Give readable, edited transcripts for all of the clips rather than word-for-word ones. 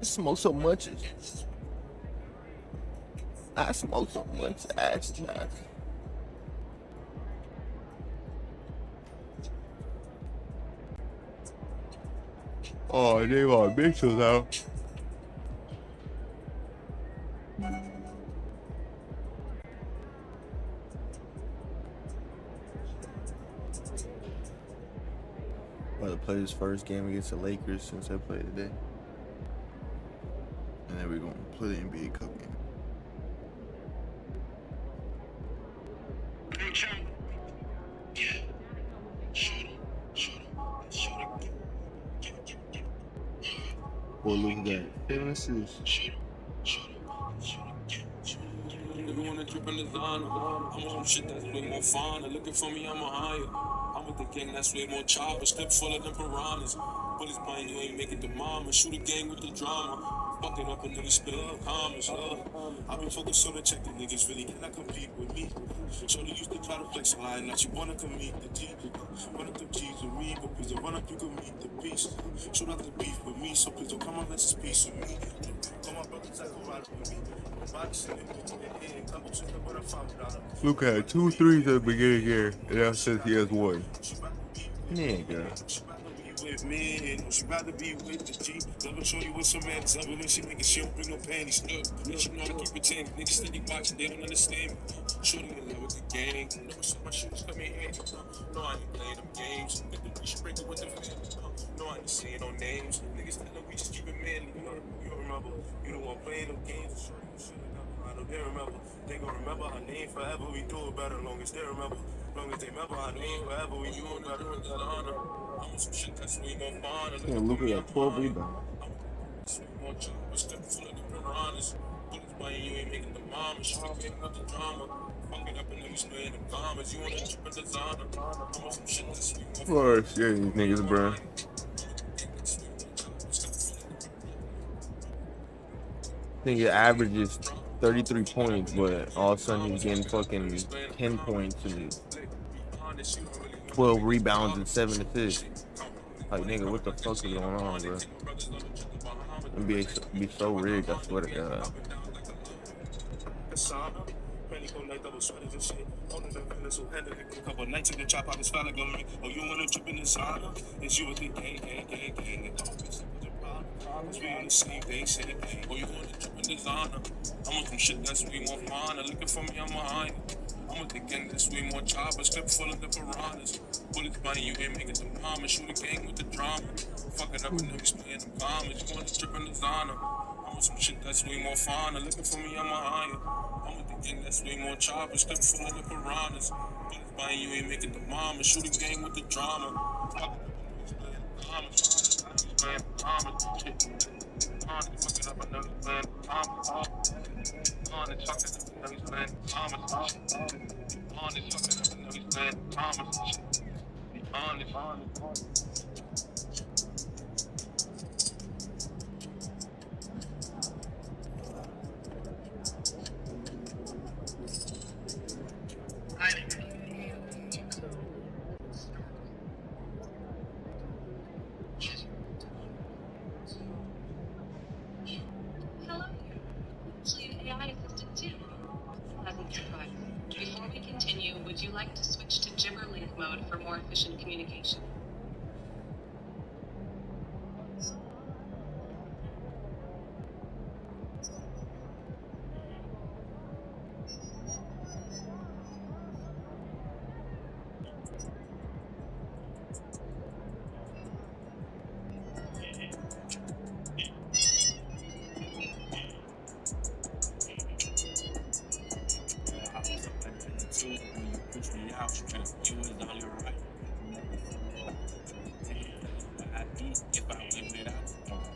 I smoke so much. I smoke so much ass. Oh, they are Mitchell's out. About to play his first game against the Lakers since I played today. And then we're going to play the NBA Cup game. Boy, look at that. Fences. Everyone that drip in the line, I'm on some shit that's way more fun. They're looking for me, I'm a higher. I'm with the gang that's way more choppers, clip full of them piranhas. Bullets playing, you ain't making the mama. Shoot a gang with the drama. Fuck it up and then we spill commas. I've been focused on the check, the niggas really cannot compete with me. Shorty used to try to flex a line, now she wanna come meet the G. Run up the G's with me, but please don't run up, you can meet the beast. Shoot out the beef with me, so please don't come on, let's just peace with me. Come on, brother, take a ride with me. Luka had 2 threes at the beginning here, and now says he has 1. Nigga. With me, she rather be with the G. Never show you with some man, when she niggas, she don't bring no panties. Look, she know how to keep it tank. Niggas steady watching, they don't understand me. Shorty in love with the gang. Never saw my shoes come in handy. No, I ain't playing them games. We should break it with them fans. No, I ain't saying no names. Niggas tell them we just keep it manly. You don't remember. You don't want playing them games. I know they remember. They gon' remember her name forever. We do it better, long as they remember. Long as they remember her name forever. We do it better. I'm on some shit that's way more fun. Yeah, Luka got 12 rebounds. More choppers, step full of the piranhas. Bullets buying, you ain't making the mama. She be getting up the drama. Fuck it up and then we split in the comments. You wanna trip in designer. I'm on some shit that's way more fun. Of course, yeah, these niggas, bro. Nigga averages 33 points, but all of a sudden he's getting fucking 10 points and 12 rebounds and 7 assists. Like, nigga, what the fuck is going on, bro? NBA be so rigged, I swear to God. Couple nights in the chop out his fella gun me. Oh, you wanna trip in the sauna? It's you with the gang. Cause we on the same thing, same thing. Oh, you wanna trip in the sauna? I'm on some shit that's way more fun. They're looking for me, I'm a high. I'm with the gang that's way more choppers, clip full of the piranhas. Bullets buying, you ain't making the mama. Shoot a gang with the drama. Fuck it up and then we split the bombers. You wanna trip in the sauna? I'm on some shit that's way more fun. They're looking for me, I'm a higher. I'm with the gang that's way more choppers, clip full of the piranhas. Bullets buying, you ain't making the mama. Shoot a gang with the drama. Fuck it up and then we split the bombers. Fuck it up and then we split the bombers. On it, fuck it up and then we split the bombers. On it, fuck it up and then we split the bombers. On it. Before we continue, would you like to switch to gibber-link mode for more efficient communication?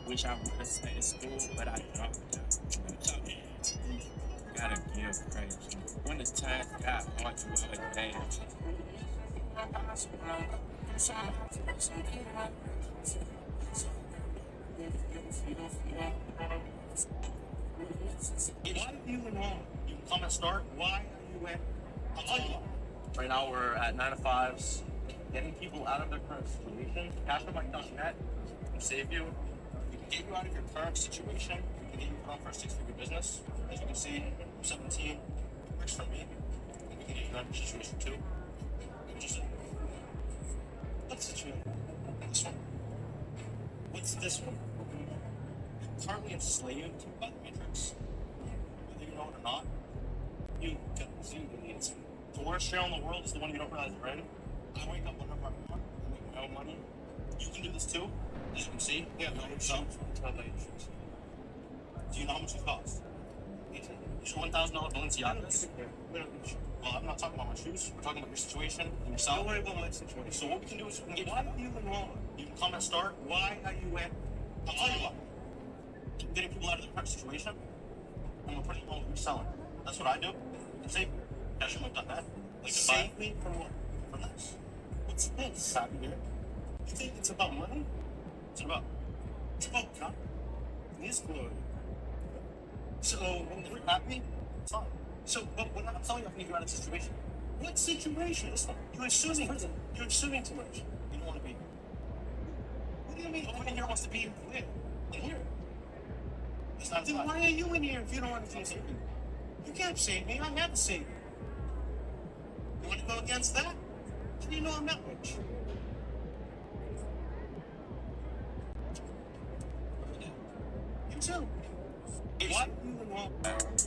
Wish I would have stayed in school, but I dropped out. Gotta give credit. When the time got hard to other days. Why do you enroll? You come and start. Why are you in? I'll tell you why. Right now we're at 9 to 5s, getting people out of their current situation. Cashback.net can save you. You can get you out of your current situation, we can get you put on for a 6-figure business. As you can see, 17 works for me. And we can get you out of your situation too. Just what situation? This one. What's this one? You're currently enslaved by the Matrix. Whether you know it or not, you can see idiots. The worst share in the world is the one you don't realize you're in. I wake up whenever I want. I make my own money. You can do this too. As you can see, yeah, no yourself. Do you know how much it costs? It's $1,000 Balenciagas. Well, I'm not talking about my shoes. We're talking about your situation and yourself. Don't worry about my situation. So what we can do is we can get you. Why are you involved? You can comment start. Why are you in? I'll tell you why. Getting people out of their current situation, and we're putting them on what you're selling. That's what I do. And save me. Cash them like that. Like save me from what? From this. What's this? Happy here. You think it's about money? What's it about? It's about God. His glory. So when you're happy, it's fine. So, but when I'm telling you, I can get you out of the situation. What situation? You're assuming. You're assuming too much. You don't want to be. What do you mean? No one in here wants to be where? In here. Then why are you in here if you don't want to save me? You can't save me. I have to save you. You want to go against that? How do you know I'm that rich? You too. Why do you want?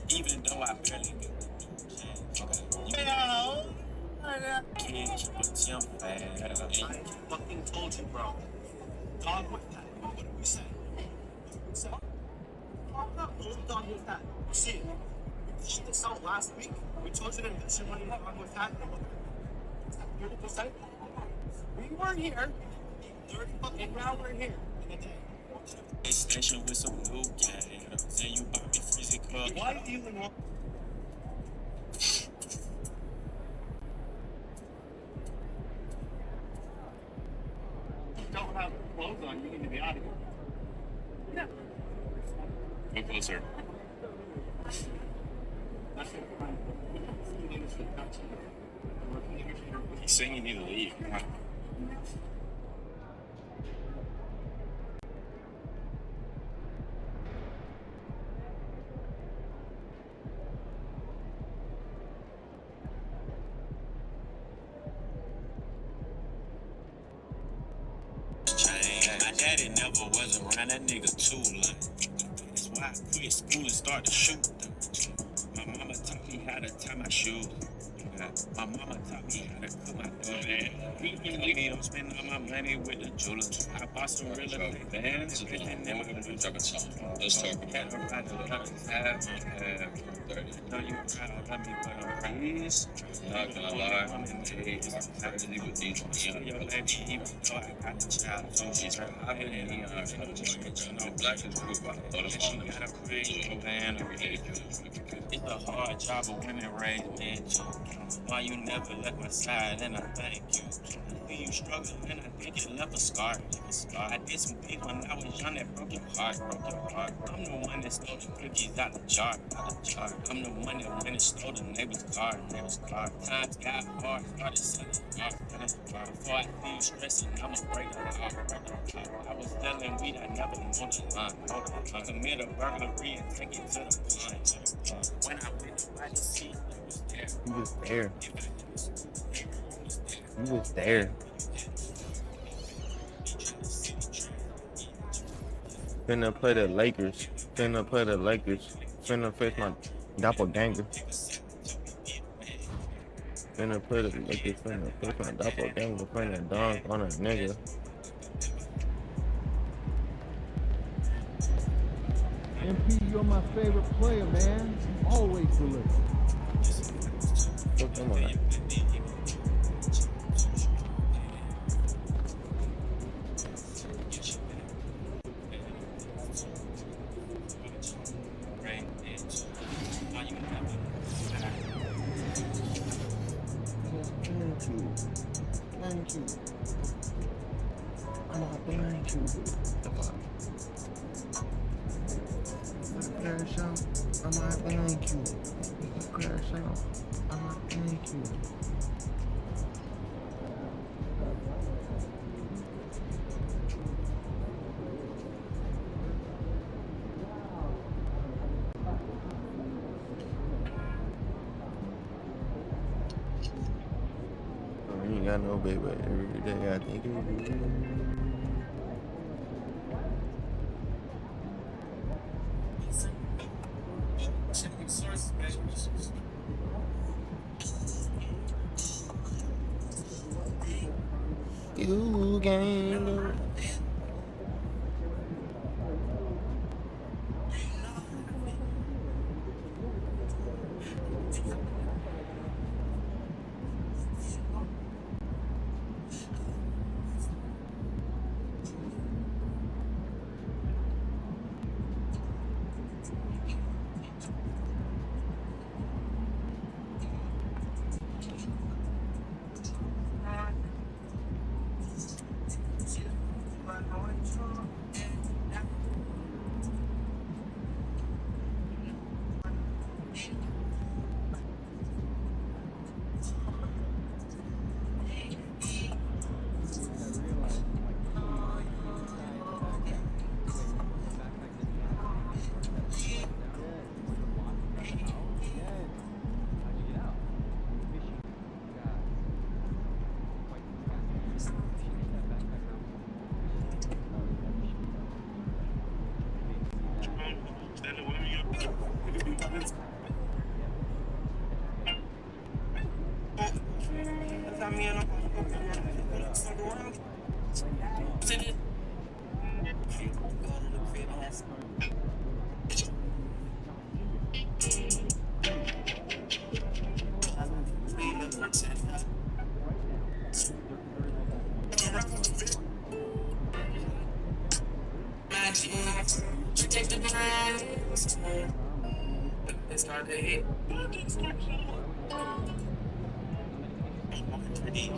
Even though I barely get I fucking told you, bro. Dog with that. What did we say? Dog with that. See, we pulled this out last week. We told you to invest your money in dog with that. 30%. We were here. 30 fucking now we're here in a day. station with some new gang. Then you buy me freezing cup. Why do you even want? Don't have clothes on. You need to be out of here. Yeah. Come closer. He's saying you need to leave. Come on. My daddy never was around that nigga too long. That's why I quit school and started to shoot them. My mama taught me how to tie my shoes. My mama taught me how to cook my food. Me don't spend all my money with the jewelers. I bought some real estate bands. Let's talk about know you proud of me, but I'm pleased. Not gonna lie, I'm happy with these young Your lady, even though I got the child, so she's her I've been in the black is cool, but I thought she got a pretty man every day. It's a hard job, but women raise men too. Why you never left my side, and I thank you. When you struggle, and I think it left a scar. I did some things when I was young that broke your heart. I'm the one that stole the cookies out the jar. I'm the one that went and stole the neighbor's car. Times got hard, started selling art. Before I see you stressing, I'ma break the law. I was selling weed, I never known the line. Commit a burglary and take it to the line. When I went to buy the seat, You was there. You was there. Finna play the Lakers. Finna face my doppelganger. Finna play the Lakers. Finna face my doppelganger. Finna dunk on a nigga. MP, you're my favorite player, man. You always deliver. Come on. Thank you. I'm gonna blank you. Crash out. I might blank you. Crash out. I might blank you. got no baby. Every day I think of you. You gang.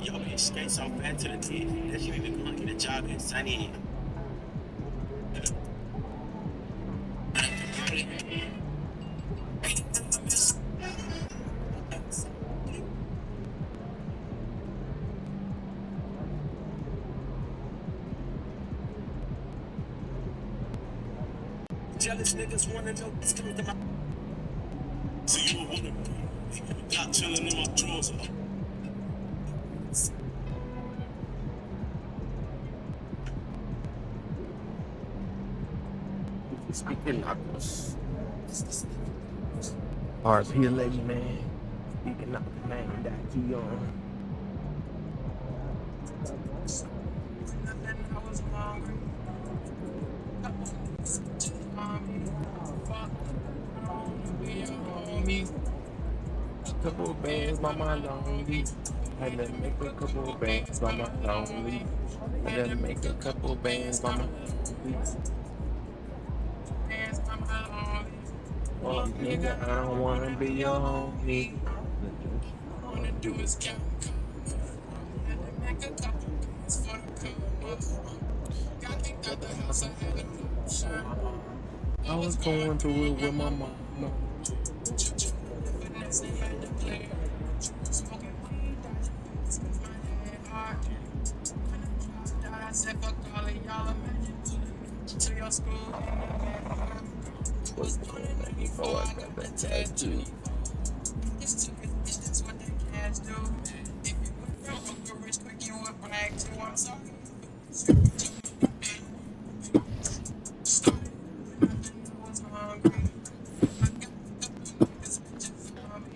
Yo, it skates so bad to the team that you even gonna get a job in Sunny. Jealous niggas wanna know what's coming to my. See you a woman. Got chilling in my drawers. Speaking knuckles. RP a lady man. Speaking of the man that you on. Couple bands by my lonely. I done make a couple bands by my lonely. I done make a couple bands by my lonely. Oh, nigga, I don't wanna be your homie. All I wanna do is count. Make a couple bands for the got kicked out the house, I had a shirt. I was going through it with my mama. To your school, was born before I got that tattoo. It's too good, that's what they cats do. If you would fuck a rich quick, you would brag too. I'm sorry. Started nothing, I was hungry. I got this bitch on me.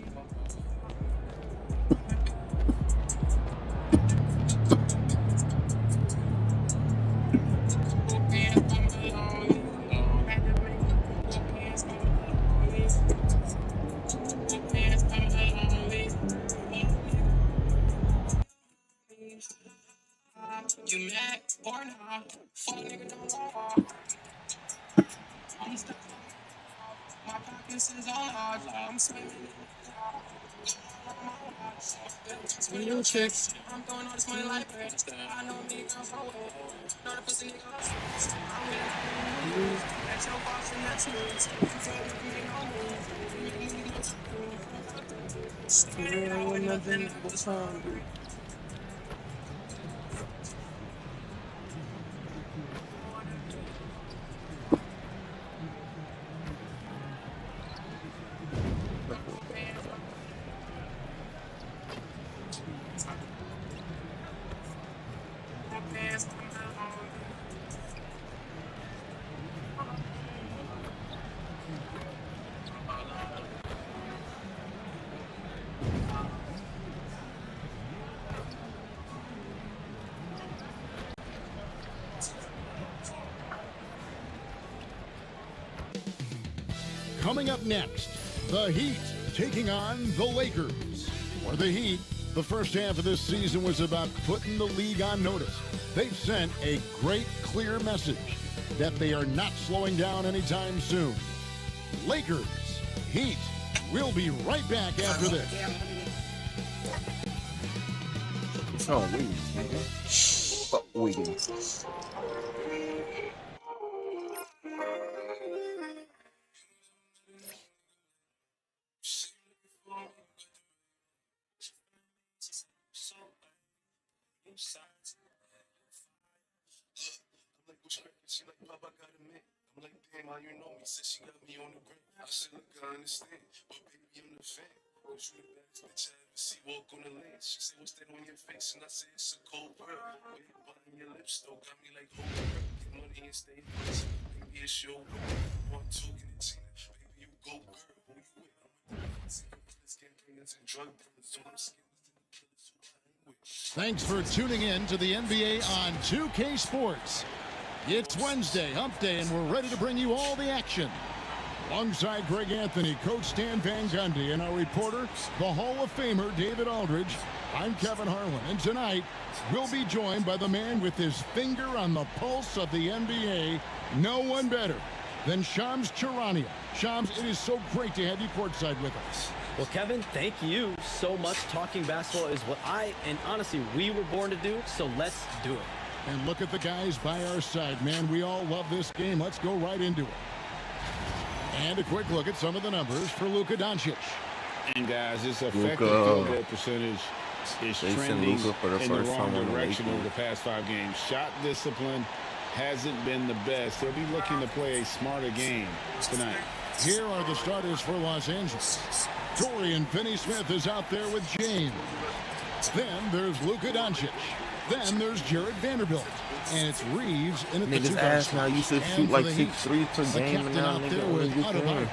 You mad or not? Fuck nigga don't walk. I'm stuck. My pockets is on hard. I'm swimming in the new chicks. I'm throwing all this money like that. I know me girl for it. Know the pussy nigga hustle. I'm really that's your boss and that's yours. You feel we can make no moves. You make no screw. Started out with nothing, I was hungry. Coming up next, the Heat taking on the Lakers. For the Heat, the first half of this season was about putting the league on notice. They've sent a great, clear message that they are not slowing down anytime soon. Lakers, Heat, we'll be right back after this. Oh, Wiggins, man. Fuck Wiggins. She like, Pop, I got a man. I'm like, damn, how you know me? Said she got me on the gram. I said, look, I understand, but baby, I'm the fan. Cause you the baddest bitch I ever see walk on the land. She said, what's that on your face? And I said, it's a cold world. Where you buying your lips, though? Got me like, hold up, get money and stay rich. Baby, it's your world. I'm talking to Tina. Baby, you go, girl. Who you with? I'm with the secret campaigners and drug dealers. So I'm scared. Thanks for tuning in to the NBA on 2K Sports. It's Wednesday, hump day, and we're ready to bring you all the action. Alongside Greg Anthony, Coach Stan Van Gundy, and our reporter, the Hall of Famer David Aldridge, I'm Kevin Harlan. And tonight, we'll be joined by the man with his finger on the pulse of the NBA, no one better than Shams Charania. Shams, it is so great to have you courtside with us. Well, Kevin, thank you so much. Talking basketball is what and honestly, we were born to do, so let's do it. And look at the guys by our side, man. We all love this game. Let's go right into it. And a quick look at some of the numbers for Luka Doncic. And guys, this effective field goal percentage is trending in the wrong direction over the past 5 games. Shot discipline hasn't been the best. They'll be looking to play a smarter game tonight. Here are the starters for Los Angeles. Dorian Finney-Smith is out there with James. Then there's Luka Doncic. Then there's Jared Vanderbilt. And it's Reeves in at the 2 ass now used to shoot like 6 threes per game, and now nigga only get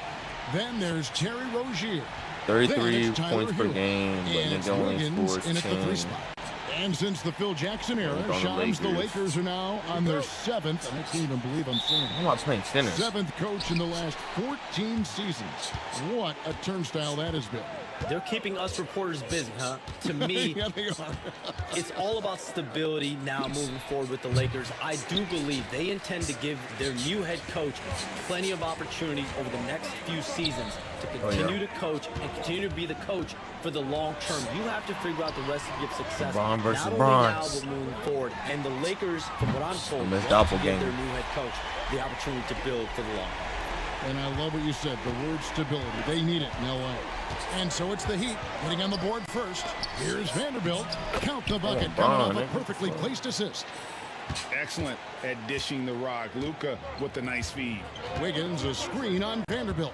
Then there's Terry Rozier. 33 points per game, but nigga only scores 10. And since the Phil Jackson era, Shams, the Lakers are now on their 7th, and I can't even believe I'm saying it. I'm not playing center. 7th coach in the last 14 seasons. What a turnstile that has been. They're keeping us reporters busy, huh? To me, yeah, they are. It's all about stability now moving forward with the Lakers. I do believe they intend to give their new head coach plenty of opportunities over the next few seasons to continue to coach and continue to be the coach for the long term. You have to figure out the recipe of success. LeBron versus not only now, but moving forward. And the Lakers, from what I'm told, want to give their new head coach the opportunity to build for the long haul. And I love what you said, the word stability. They need it in LA. And so it's the Heat getting on the board first. Here's Vanderbilt. Count the bucket, coming off a perfectly placed assist. Excellent at dishing the rock. Luka with the nice feed. Wiggins, a screen on Vanderbilt.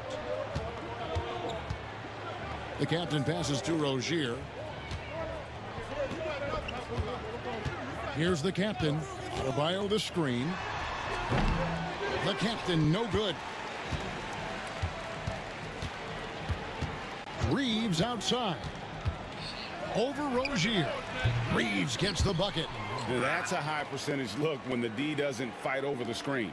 The captain passes to Rozier. Here's the captain. Adebayo the screen. The captain, no good. Reeves outside. Over Rozier. Reeves gets the bucket. That's a high percentage look when the D doesn't fight over the screen.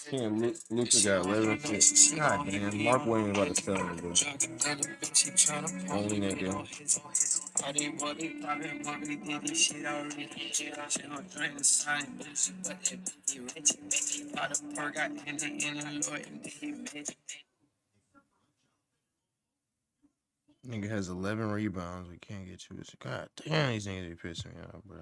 Damn, Luka got 11 assists. God damn, Mark Williams about to sell me, bro. Only nigga. Nigga has 11 rebounds. We can't get you. God damn, these niggas be pissing me off, bro.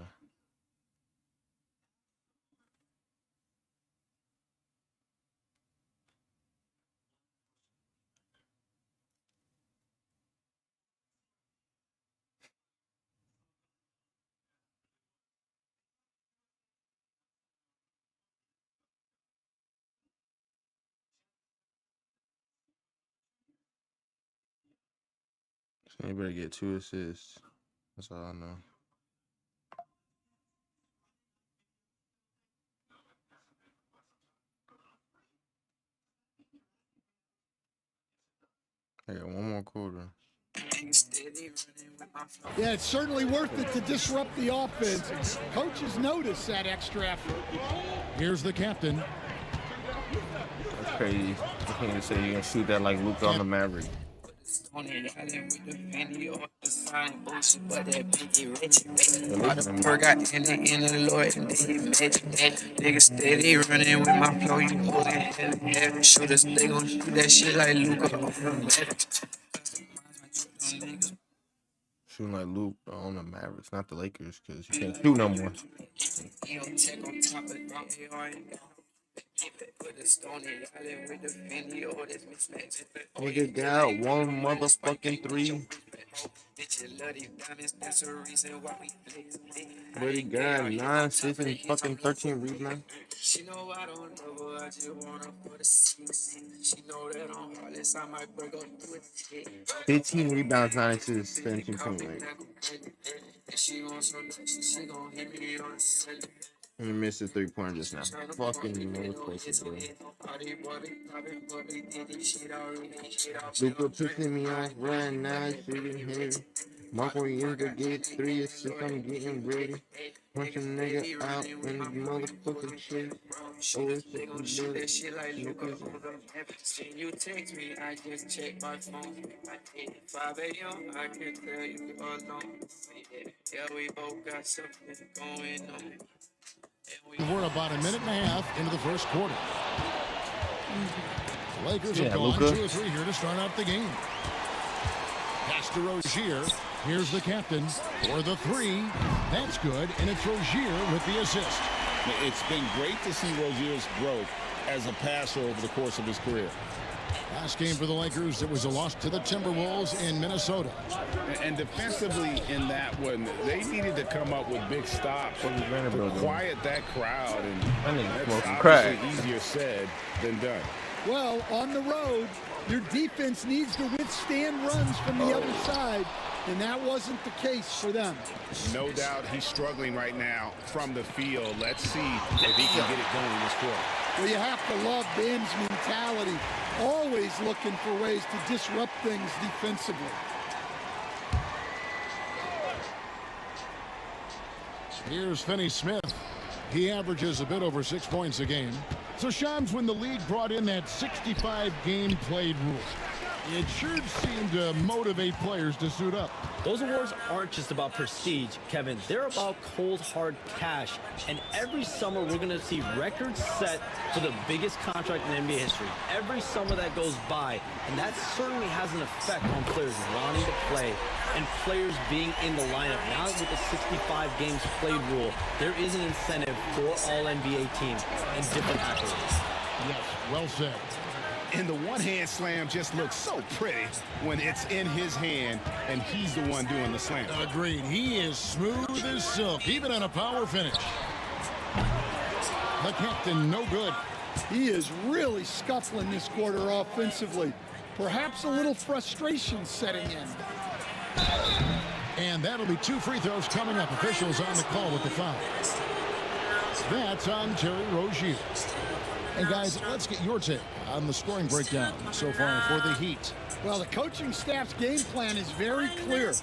So you better get 2 assists. That's all I know. I got 1 more quarter. Yeah, it's certainly worth it to disrupt the offense. Coaches notice that extra effort. Here's the captain. That's crazy. I can't even say you're going to shoot that like Luka on the Mavericks. Niggas steady running with my flow, you holding heavy. Shooters, they gon' shoot that shit like LUKA. Shooting like Luke on the Mavericks, not the Lakers, because you can't shoot no more. Nigga got one motherfucking 3. But he got 9, 6, and fucking 13 rebounds. She know I don't love her, I just want her for the season. She know that I'm heartless, I might break up through it. 15 rebounds, 9 assists, 17 points. She wants some she gon' hit me on the ceiling. He missed a 3-pointer just now. Fucking motherfucker, bro. Luka pissing me off right now, shooting here. Marco Yinka get 3 assists, I'm getting ready. Punch a nigga out in the motherfucking shit. Oh, it's just that shit like Luka. When you text me, I just check my phone. 5 a.m., I can tell you alone. Yeah, we both got something going on. We're about a minute and a half into the first quarter. The Lakers have gone Luka. 2 or 3 here to start out the game. Pass to Rozier. Here's the captain for the 3. That's good, and it's Rozier with the assist. It's been great to see Rozier's growth as a passer over the course of his career. Last game for the Lakers, it was a loss to the Timberwolves in Minnesota. And defensively in that one, they needed to come up with big stops to quiet that crowd. And that's obviously easier said than done. Well, on the road, your defense needs to withstand runs from the other side, and that wasn't the case for them. No doubt he's struggling right now from the field. Let's see if he can get it going this quarter. Well, you have to love Ben's mentality, always looking for ways to disrupt things defensively. Here's Finney-Smith. He averages a bit over 6 points a game. So, Shams, when the league brought in that 65-game played rule, it sure seemed to motivate players to suit up. Those awards aren't just about prestige, Kevin. They're about cold, hard cash. And every summer, we're going to see records set for the biggest contract in NBA history. Every summer that goes by, and that certainly has an effect on players wanting to play and players being in the lineup. Now with the 65 games played rule, there is an incentive for all NBA teams and different accolades. Yes, well said. And the one-hand slam just looks so pretty when it's in his hand and he's the one doing the slam. Agreed. He is smooth as silk, even on a power finish. The captain, no good. He is really scuffling this quarter offensively. Perhaps a little frustration setting in. And that'll be 2 free throws coming up. Officials on the call with the foul. That's on Terry Rozier. And guys, let's get your take on the scoring breakdown so far for the Heat. Well, the coaching staff's game plan is very clear.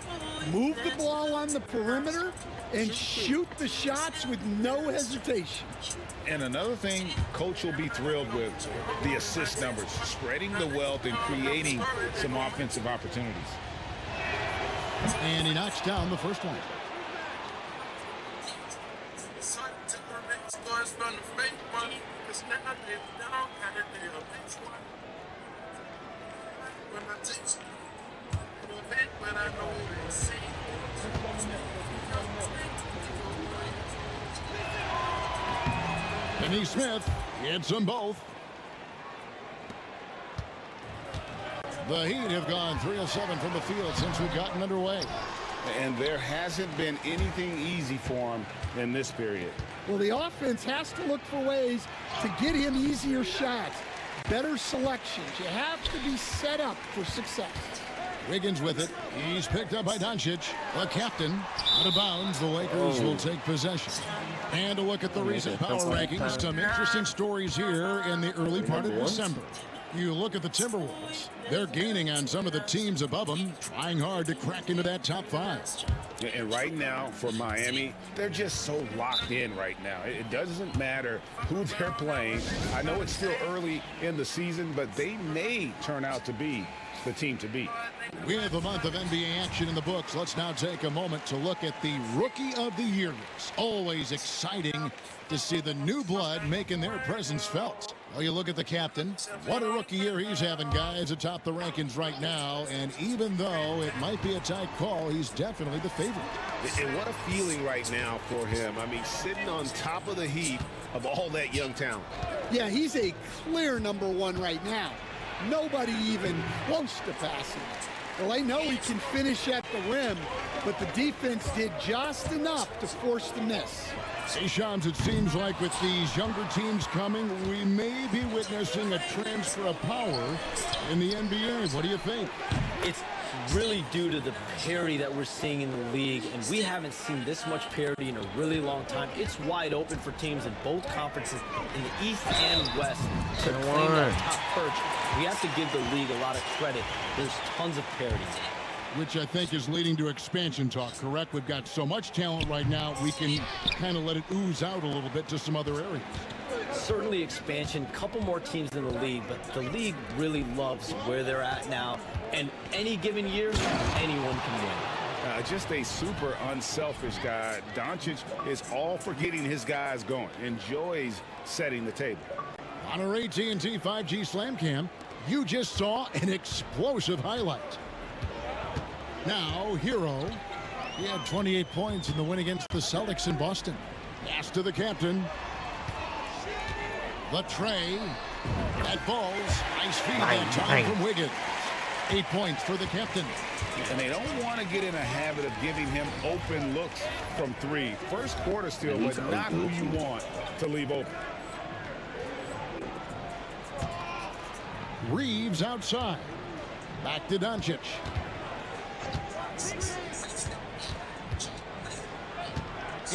Move the ball on the perimeter and shoot the shots with no hesitation. And another thing Coach will be thrilled with, the assist numbers, spreading the wealth and creating some offensive opportunities. And he knocks down the first one. Finney-Smith hits them both. The Heat have gone 3 of 7 from the field since we've gotten underway. And there hasn't been anything easy for him in this period. Well, the offense has to look for ways to get him easier shots, better selections. You have to be set up for success. Wiggins with it. He's picked up by Doncic. The captain out of bounds. The Lakers will take possession. And a look at the recent power rankings. Some interesting stories here in the early part of December. You look at the Timberwolves. They're gaining on some of the teams above them, trying hard to crack into that top 5. And right now, for Miami, they're just so locked in right now. It doesn't matter who they're playing. I know it's still early in the season, but they may turn out to be the team to beat. We have a month of NBA action in the books. Let's now take a moment to look at the Rookie of the Year list. Always exciting to see the new blood making their presence felt. Well, you look at the captain. What a rookie year he's having, guys, atop the rankings right now. And even though it might be a tight call, he's definitely the favorite. And what a feeling right now for him. I mean, sitting on top of the heap of all that young talent. Yeah, he's a clear #1 right now. Nobody even close to passing. Well, they know he can finish at the rim, but the defense did just enough to force the miss. Hey, Shams, it seems like with these younger teams coming, we may be witnessing a transfer of power in the NBA. What do you think? It's really due to the parity that we're seeing in the league, and we haven't seen this much parity in a really long time. It's wide open for teams in both conferences, in the East and West, to claim that top perch. We have to give the league a lot of credit. There's tons of parity. Which I think is leading to expansion talk, correct? We've got so much talent right now, we can kind of let it ooze out a little bit to some other areas. Certainly expansion, couple more teams in the league, but the league really loves where they're at now. And any given year, anyone can win. Just a super unselfish guy. Doncic is all for getting his guys going. Enjoys setting the table. On our AT&T 5G Slam Cam, you just saw an explosive highlight. Now, Hero. He had 28 points in the win against the Celtics in Boston. Pass to the captain. The tray. That falls. Nice feed that time from Wiggins. 8 points for the captain. And they don't want to get in a habit of giving him open looks from 3. First quarter still, but not who you want to leave open. Reeves outside. Back to Doncic.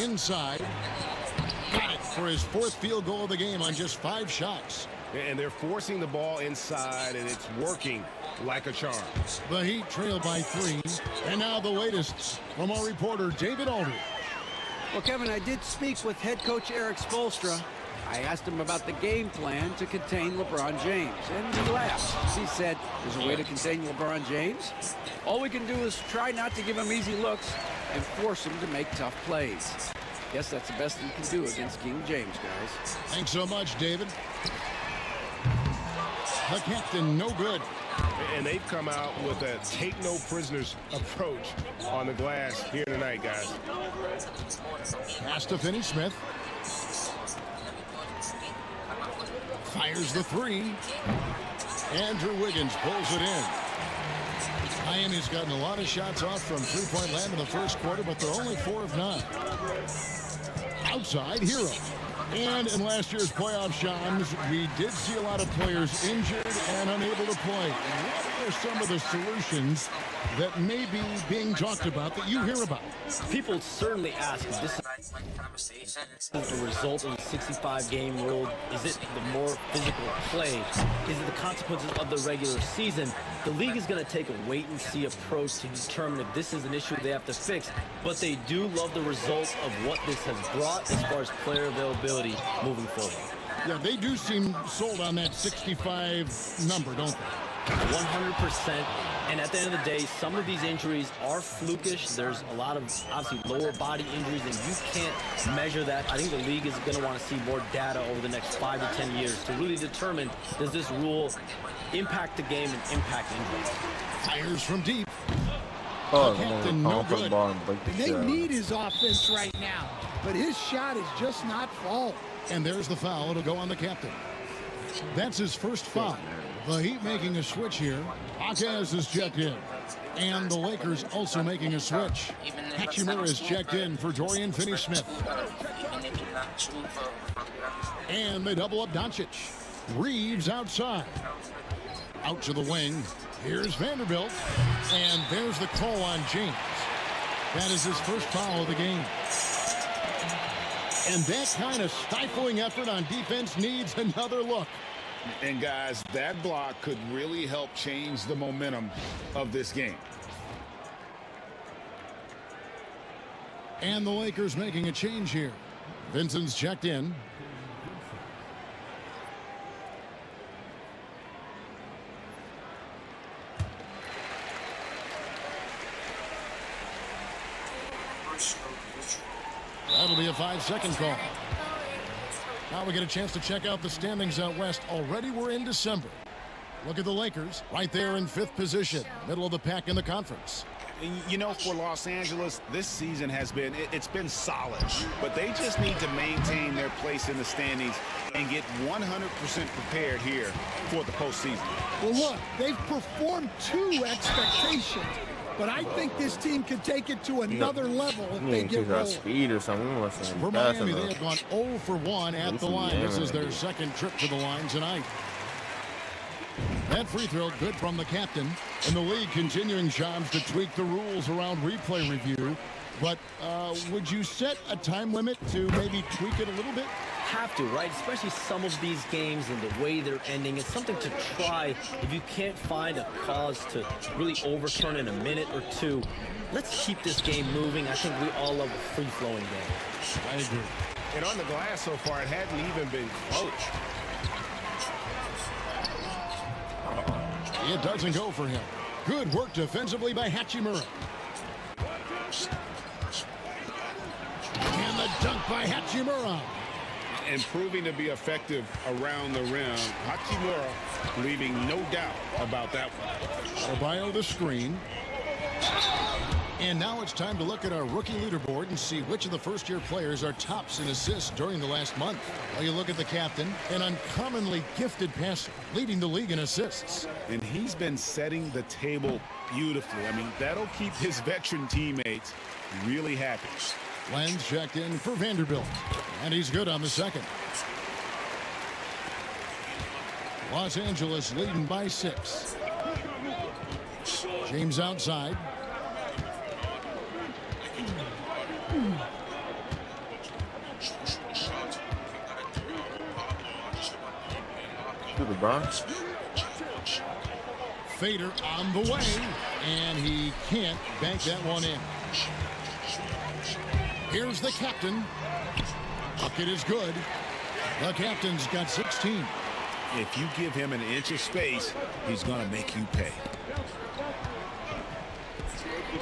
Inside. Got it for his 4th field goal of the game on just 5 shots. And they're forcing the ball inside, and it's working like a charm. The Heat trail by 3. And now the latest from our reporter, David Aldridge. Well, Kevin, I did speak with head coach Eric Spoelstra. I asked him about the game plan to contain LeBron James, and he laughed. He said, there's a way to contain LeBron James. All we can do is try not to give him easy looks and force him to make tough plays. Guess that's the best we can do against King James, guys. Thanks so much, David. The captain, no good. And they've come out with a take-no-prisoners approach on the glass here tonight, guys. Pass to Finney-Smith. Fires the 3. Andrew Wiggins pulls it in. Miami's gotten a lot of shots off from three-point land in the first quarter, but they're only 4 of 9. Outside, Hero. And in last year's playoff, Shams, we did see a lot of players injured and unable to play. What are some of the solutions that may be being talked about that you hear about? People certainly ask if this is the result of the 65-game rule. Is it the more physical play? Is it the consequences of the regular season? The league is going to take a wait-and-see approach to determine if this is an issue they have to fix, but they do love the results of what this has brought as far as player availability moving forward. Yeah, they do seem sold on that 65 number, don't they? 100%. And at the end of the day, some of these injuries are flukish. There's a lot of, obviously, lower body injuries, and you can't measure that. I think the league is going to want to see more data over the next 5 to 10 years to really determine, does this rule impact the game and impact injuries? Fires from deep. Oh, captain, no good. And they need his offense right now, but his shot is just not falling. And there's the foul. It'll go on the captain. That's his first foul. The Heat making a switch here. Hawkins is checked in. And the Lakers also making a switch. Hachimura is checked in for Dorian Finney-Smith. And they double up Doncic. Reeves outside. Out to the wing. Here's Vanderbilt. And there's the call on James. That is his first foul of the game. And that kind of stifling effort on defense needs another look. And guys, that block could really help change the momentum of this game. And the Lakers making a change here. Vincent's checked in. That'll be a 5-second call. Now we get a chance to check out the standings out west. Already we're in December. Look at the Lakers right there in 5th position, middle of the pack in the conference. You know, for Los Angeles, this season has been, it's been solid, but they just need to maintain their place in the standings and get 100% prepared here for the postseason. Well, look, they've performed to expectations, but I think this team can take it to another level if they get rolling. Speed or something. For Miami, they have gone 0 for 1 at the line. This is their second trip to the line tonight. That free throw good from the captain. And the league continuing, Shams, to tweak the rules around replay review. But would you set a time limit to maybe tweak it a little bit? Have to, right? Especially some of these games and the way they're ending. It's something to try. If you can't find a cause to really overturn in a minute or two, let's keep this game moving. I think we all love a free-flowing game. I agree. And on the glass so far, it hadn't even been close. It doesn't go for him. Good work defensively by Hachimura. And the dunk by Hachimura. And proving to be effective around the rim. Hachimura leaving no doubt about that one. Adebayo the screen. And now it's time to look at our rookie leaderboard and see which of the first-year players are tops in assists during the last month. Well, you look at the captain, an uncommonly gifted passer, leading the league in assists. And he's been setting the table beautifully. I mean, that'll keep his veteran teammates really happy. Lenz checked in for Vanderbilt, and he's good on the second. Los Angeles leading by 6. James outside. To the Bronx. Fader on the way, and he can't bank that one in. Here's the captain. Bucket is good. The captain's got 16. If you give him an inch of space, he's going to make you pay.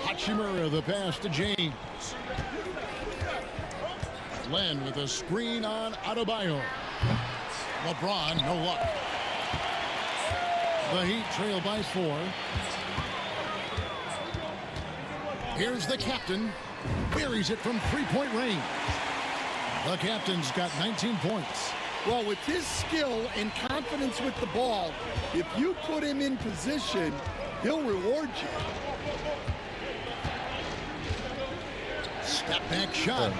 Hachimura, the pass to James. Len with a screen on Adebayo. LeBron, no luck. The Heat trail by 4. Here's the captain. Buries it from 3-point range. The captain's got 19 points. Well, with his skill and confidence with the ball, if you put him in position, he'll reward you. Step back shot.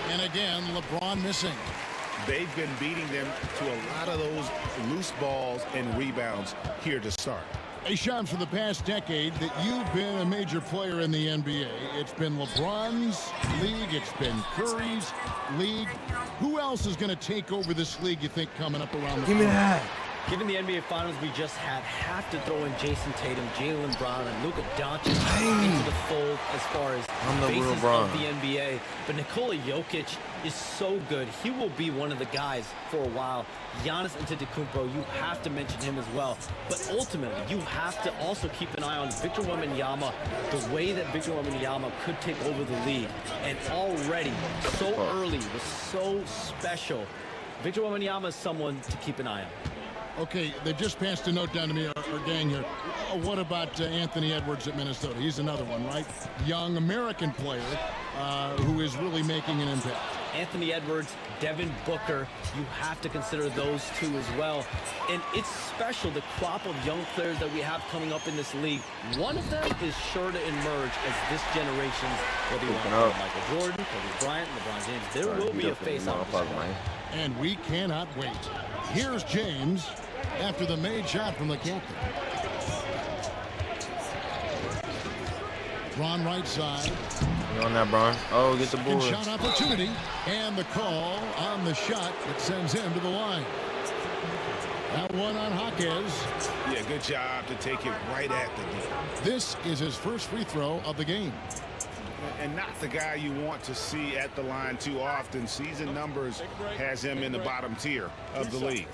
And again, LeBron missing. They've been beating them to a lot of those loose balls and rebounds here to start. Hey, Shams, for the past decade that you've been a major player in the NBA, it's been LeBron's league, it's been Curry's league. Who else is going to take over this league, you think, coming up around the Give me that. Given the NBA Finals we just had, have to throw in Jason Tatum, Jaylen Brown, and Luka Doncic into the fold as far as faces of the NBA. But Nikola Jokic is so good. He will be one of the guys for a while. Giannis Antetokounmpo, you have to mention him as well. But ultimately, you have to also keep an eye on Victor Wembanyama, the way that Victor Wembanyama could take over the league. And already, so early, was so special. Victor Wembanyama is someone to keep an eye on. Okay, they just passed a note down to me, our gang here. What about Anthony Edwards at Minnesota? He's another one, right? Young American player who is really making an impact. Anthony Edwards, Devin Booker, you have to consider those two as well. And it's special, the crop of young players that we have coming up in this league. One of them is sure to emerge as this generation's, whether you want to call Michael Jordan, Kobe Bryant, LeBron James, there will be a face-off. And we cannot wait. Here's James after the made shot from the captain. Bron right side. You on that, Bron? Oh, get the board. Shot opportunity, and the call on the shot that sends him to the line. That one on Jaquez. Yeah, good job to take it right at the D. This is his first free throw of the game. And not the guy you want to see at the line too often. Season numbers has him in the bottom tier of the league.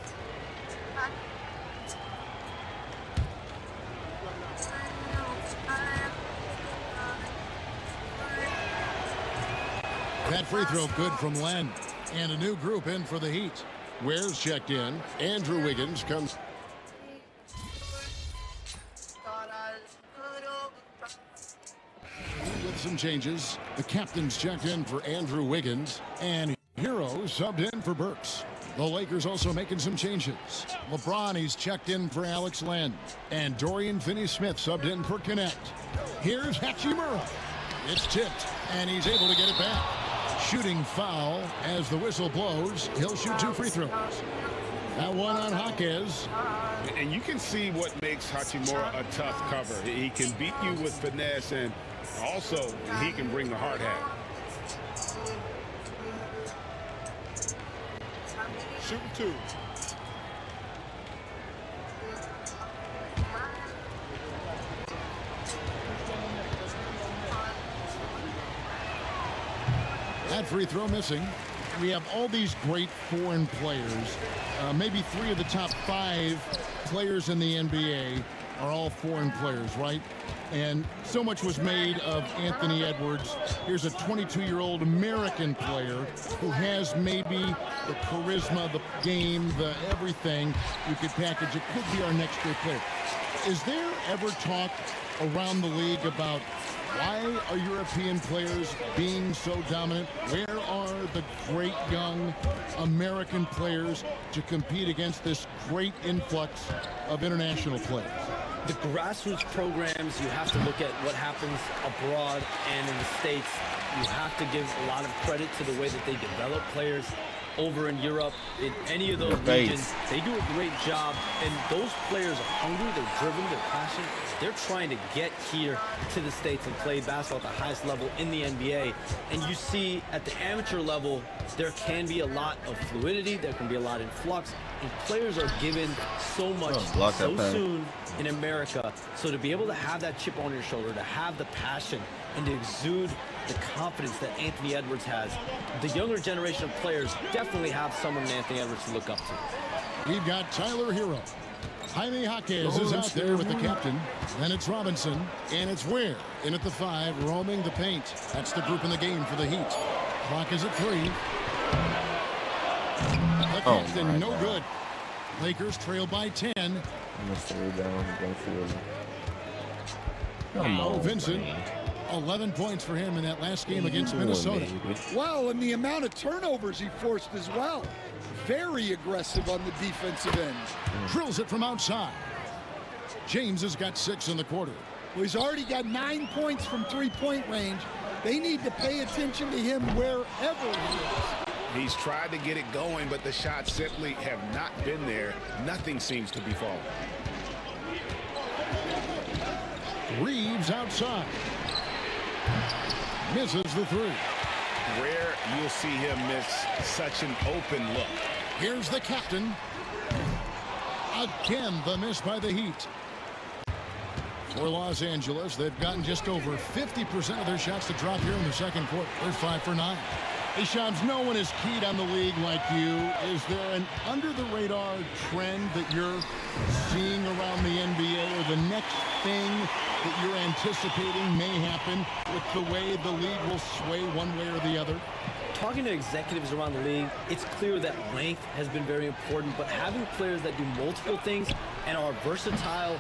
That free throw good from Len. And a new group in for the Heat. Ware's checked in. Andrew Wiggins comes. With some changes, the captain's checked in for Andrew Wiggins. And Hero subbed in for Burks. The Lakers also making some changes. LeBron, he's checked in for Alex Len. And Dorian Finney-Smith subbed in for Connect. Here's Hachimura. It's tipped, and he's able to get it back. Shooting foul as the whistle blows. He'll shoot 2 free throws. That one on Jaquez. And you can see what makes Hachimura a tough cover. He can beat you with finesse, and also he can bring the hard hat. Shooting 2. That free throw missing. We have all these great foreign players. Maybe 3 of the top 5 players in the NBA are all foreign players, right? And so much was made of Anthony Edwards. Here's a 22-year-old American player who has maybe the charisma, the game, the everything you could package. It could be our next great player. Is there ever talk around the league about why are European players being so dominant? Where are the great young American players to compete against this great influx of international players? The grassroots programs, you have to look at what happens abroad and in the States. You have to give a lot of credit to the way that they develop players over in Europe. In any of those regions, they do a great job. And those players are hungry, they're driven, they're passionate. They're trying to get here to the States and play basketball at the highest level in the NBA. And you see at the amateur level, there can be a lot of fluidity, there can be a lot of flux, and players are given so much so soon in America. So to be able to have that chip on your shoulder, to have the passion, and to exude the confidence that Anthony Edwards has, the younger generation of players definitely have someone in Anthony Edwards to look up to. We've got Tyler Hero. Jaime Jaquez is out there with the captain. Then it's Robinson, and it's Ware in at the 5, roaming the paint. That's the group in the game for the Heat. Clock is at 3. The captain, no good. Lakers trail by 10. Now Vincent, 11 points for him in that last game against Minnesota. Well, and the amount of turnovers he forced as well. Very aggressive on the defensive end. Drills it from outside. James has got 6 in the quarter. Well, he's already got 9 points from three-point range. They need to pay attention to him wherever he is. He's tried to get it going, but the shots simply have not been there. Nothing seems to be falling. Reeves outside. Misses the 3. Rare you'll see him miss such an open look. Here's the captain. Again, the miss by the Heat. For Los Angeles, they've gotten just over 50% of their shots to drop here in the second quarter. They're 5 for 9. Hey, Shams, no one is keyed on the league like you. Is there an under-the-radar trend that you're seeing around the NBA, or the next thing that you're anticipating may happen with the way the league will sway one way or the other? Talking to executives around the league, it's clear that length has been very important, but having players that do multiple things and are versatile,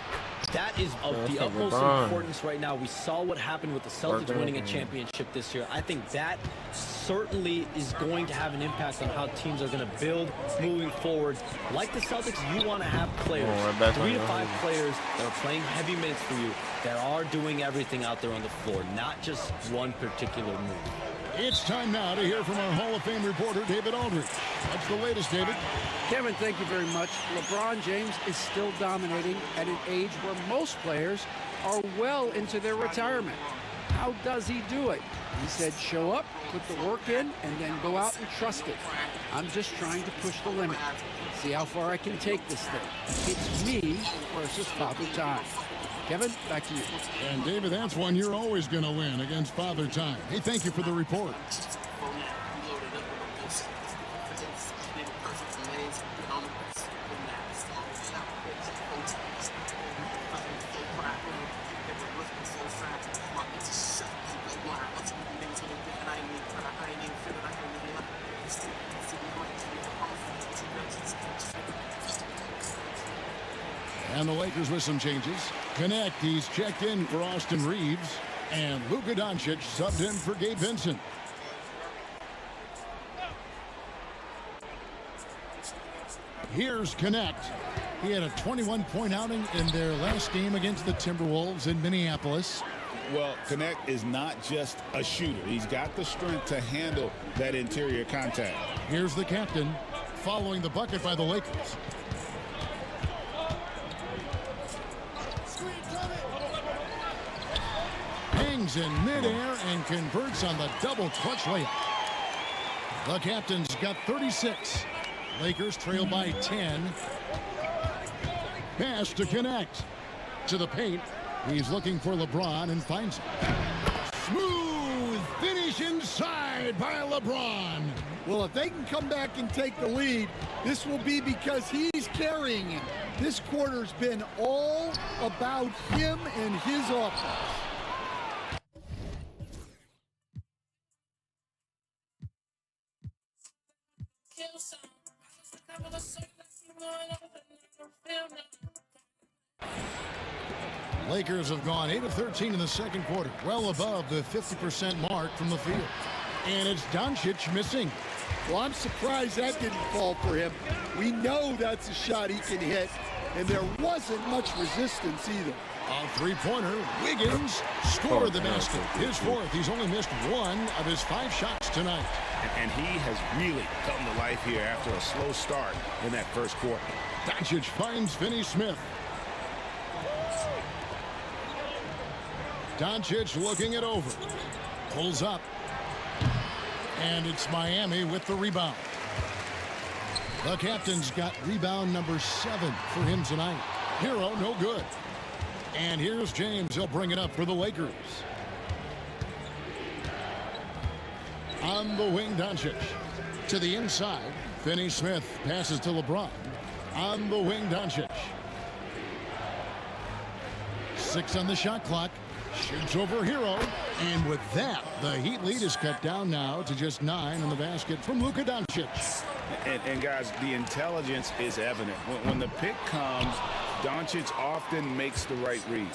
that is of the utmost importance right now. We saw what happened with the Celtics winning a championship this year. I think that certainly is going to have an impact on how teams are going to build moving forward. Like the Celtics, you want to have players, 3 to 5 players that are playing heavy minutes for you, that are doing everything out there on the floor, not just one particular move. It's time now to hear from our Hall of Fame reporter, David Aldridge. What's the latest, David? Kevin, thank you very much. LeBron James is still dominating at an age where most players are well into their retirement. How does he do it? He said, show up, put the work in, and then go out and trust it. I'm just trying to push the limit, see how far I can take this thing. It's me versus Father Time. Kevin, back to you. And David, that's one you're always going to win against Father Time. Hey, thank you for the report. And the Lakers with some changes. Connect, he's checked in for Austin Reeves. And Luka Doncic subbed in for Gabe Vincent. Here's Connect. He had a 21-point outing in their last game against the Timberwolves in Minneapolis. Well, Connect is not just a shooter. He's got the strength to handle that interior contact. Here's the captain following the bucket by the Lakers. Hangs in midair and converts on the double clutch layup. The captain's got 36. Lakers trail by 10. Pass to Connect. To the paint. He's looking for LeBron and finds him. Smooth finish inside by LeBron. Well, if they can come back and take the lead, this will be because he's carrying him. This quarter's been all about him and his offense. Lakers have gone 8 of 13 in the second quarter, well above the 50% mark from the field. And it's Doncic missing. Well, I'm surprised that didn't fall for him. We know that's a shot he can hit, and there wasn't much resistance either. A three-pointer. Wiggins scored the basket. His fourth. He's only missed one of his 5 shots tonight. And he has really come to life here after a slow start in that first quarter. Doncic finds Finney-Smith. Doncic looking it over. Pulls up. And it's Miami with the rebound. The captain's got rebound number 7 for him tonight. Hero, no good. And here's James. He'll bring it up for the Lakers. On the wing, Doncic. To the inside, Finney-Smith passes to LeBron. On the wing, Doncic. 6 on the shot clock. Shoots over Hero. And with that, the Heat lead is cut down now to just 9 in the basket from Luka Doncic. And guys, the intelligence is evident. When the pick comes, Doncic often makes the right read.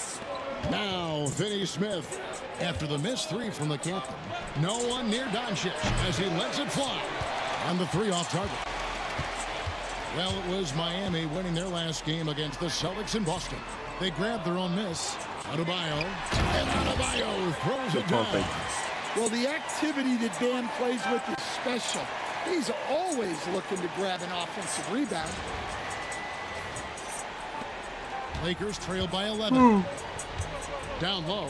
Now, Finney-Smith, after the missed 3 from the captain. No one near Doncic as he lets it fly. On the 3 off target. Well, it was Miami winning their last game against the Celtics in Boston. They grabbed their own miss. Adebayo. And Adebayo throws it down. Well, the activity that Dan plays with is special. He's always looking to grab an offensive rebound. Lakers trail by 11. Down low.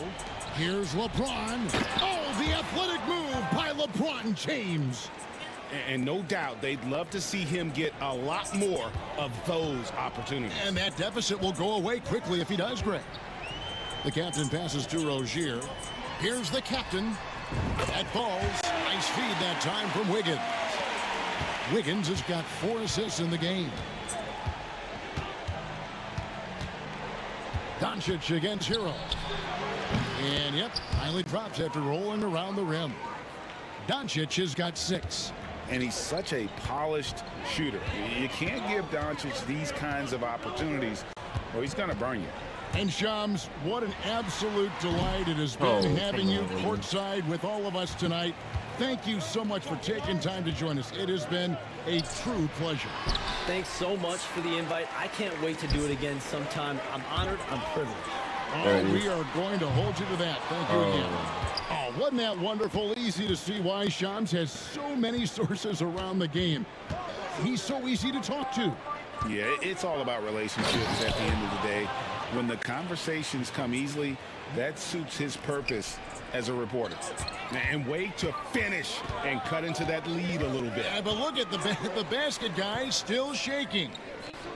Here's LeBron. Oh, the athletic move by LeBron James. And no doubt they'd love to see him get a lot more of those opportunities. And that deficit will go away quickly if he does, Greg. The captain passes to Rozier. Here's the captain. That falls. Nice feed that time from Wiggins. Wiggins has got 4 assists in the game. Doncic against Hero. And yep, finally drops after rolling around the rim. Doncic has got 6. And he's such a polished shooter. You can't give Doncic these kinds of opportunities or he's going to burn you. And Shams, what an absolute delight it has been having you courtside with all of us tonight. Thank you so much for taking time to join us. It has been a true pleasure. Thanks so much for the invite. I can't wait to do it again sometime. I'm honored. I'm privileged. Oh, we are going to hold you to that. Thank you again. Oh, wasn't that wonderful? Easy to see why Shams has so many sources around the game. He's so easy to talk to. Yeah, it's all about relationships at the end of the day. When the conversations come easily, that suits his purpose as a reporter. And wait to finish and cut into that lead a little bit. Yeah, but look at the basket guy still shaking.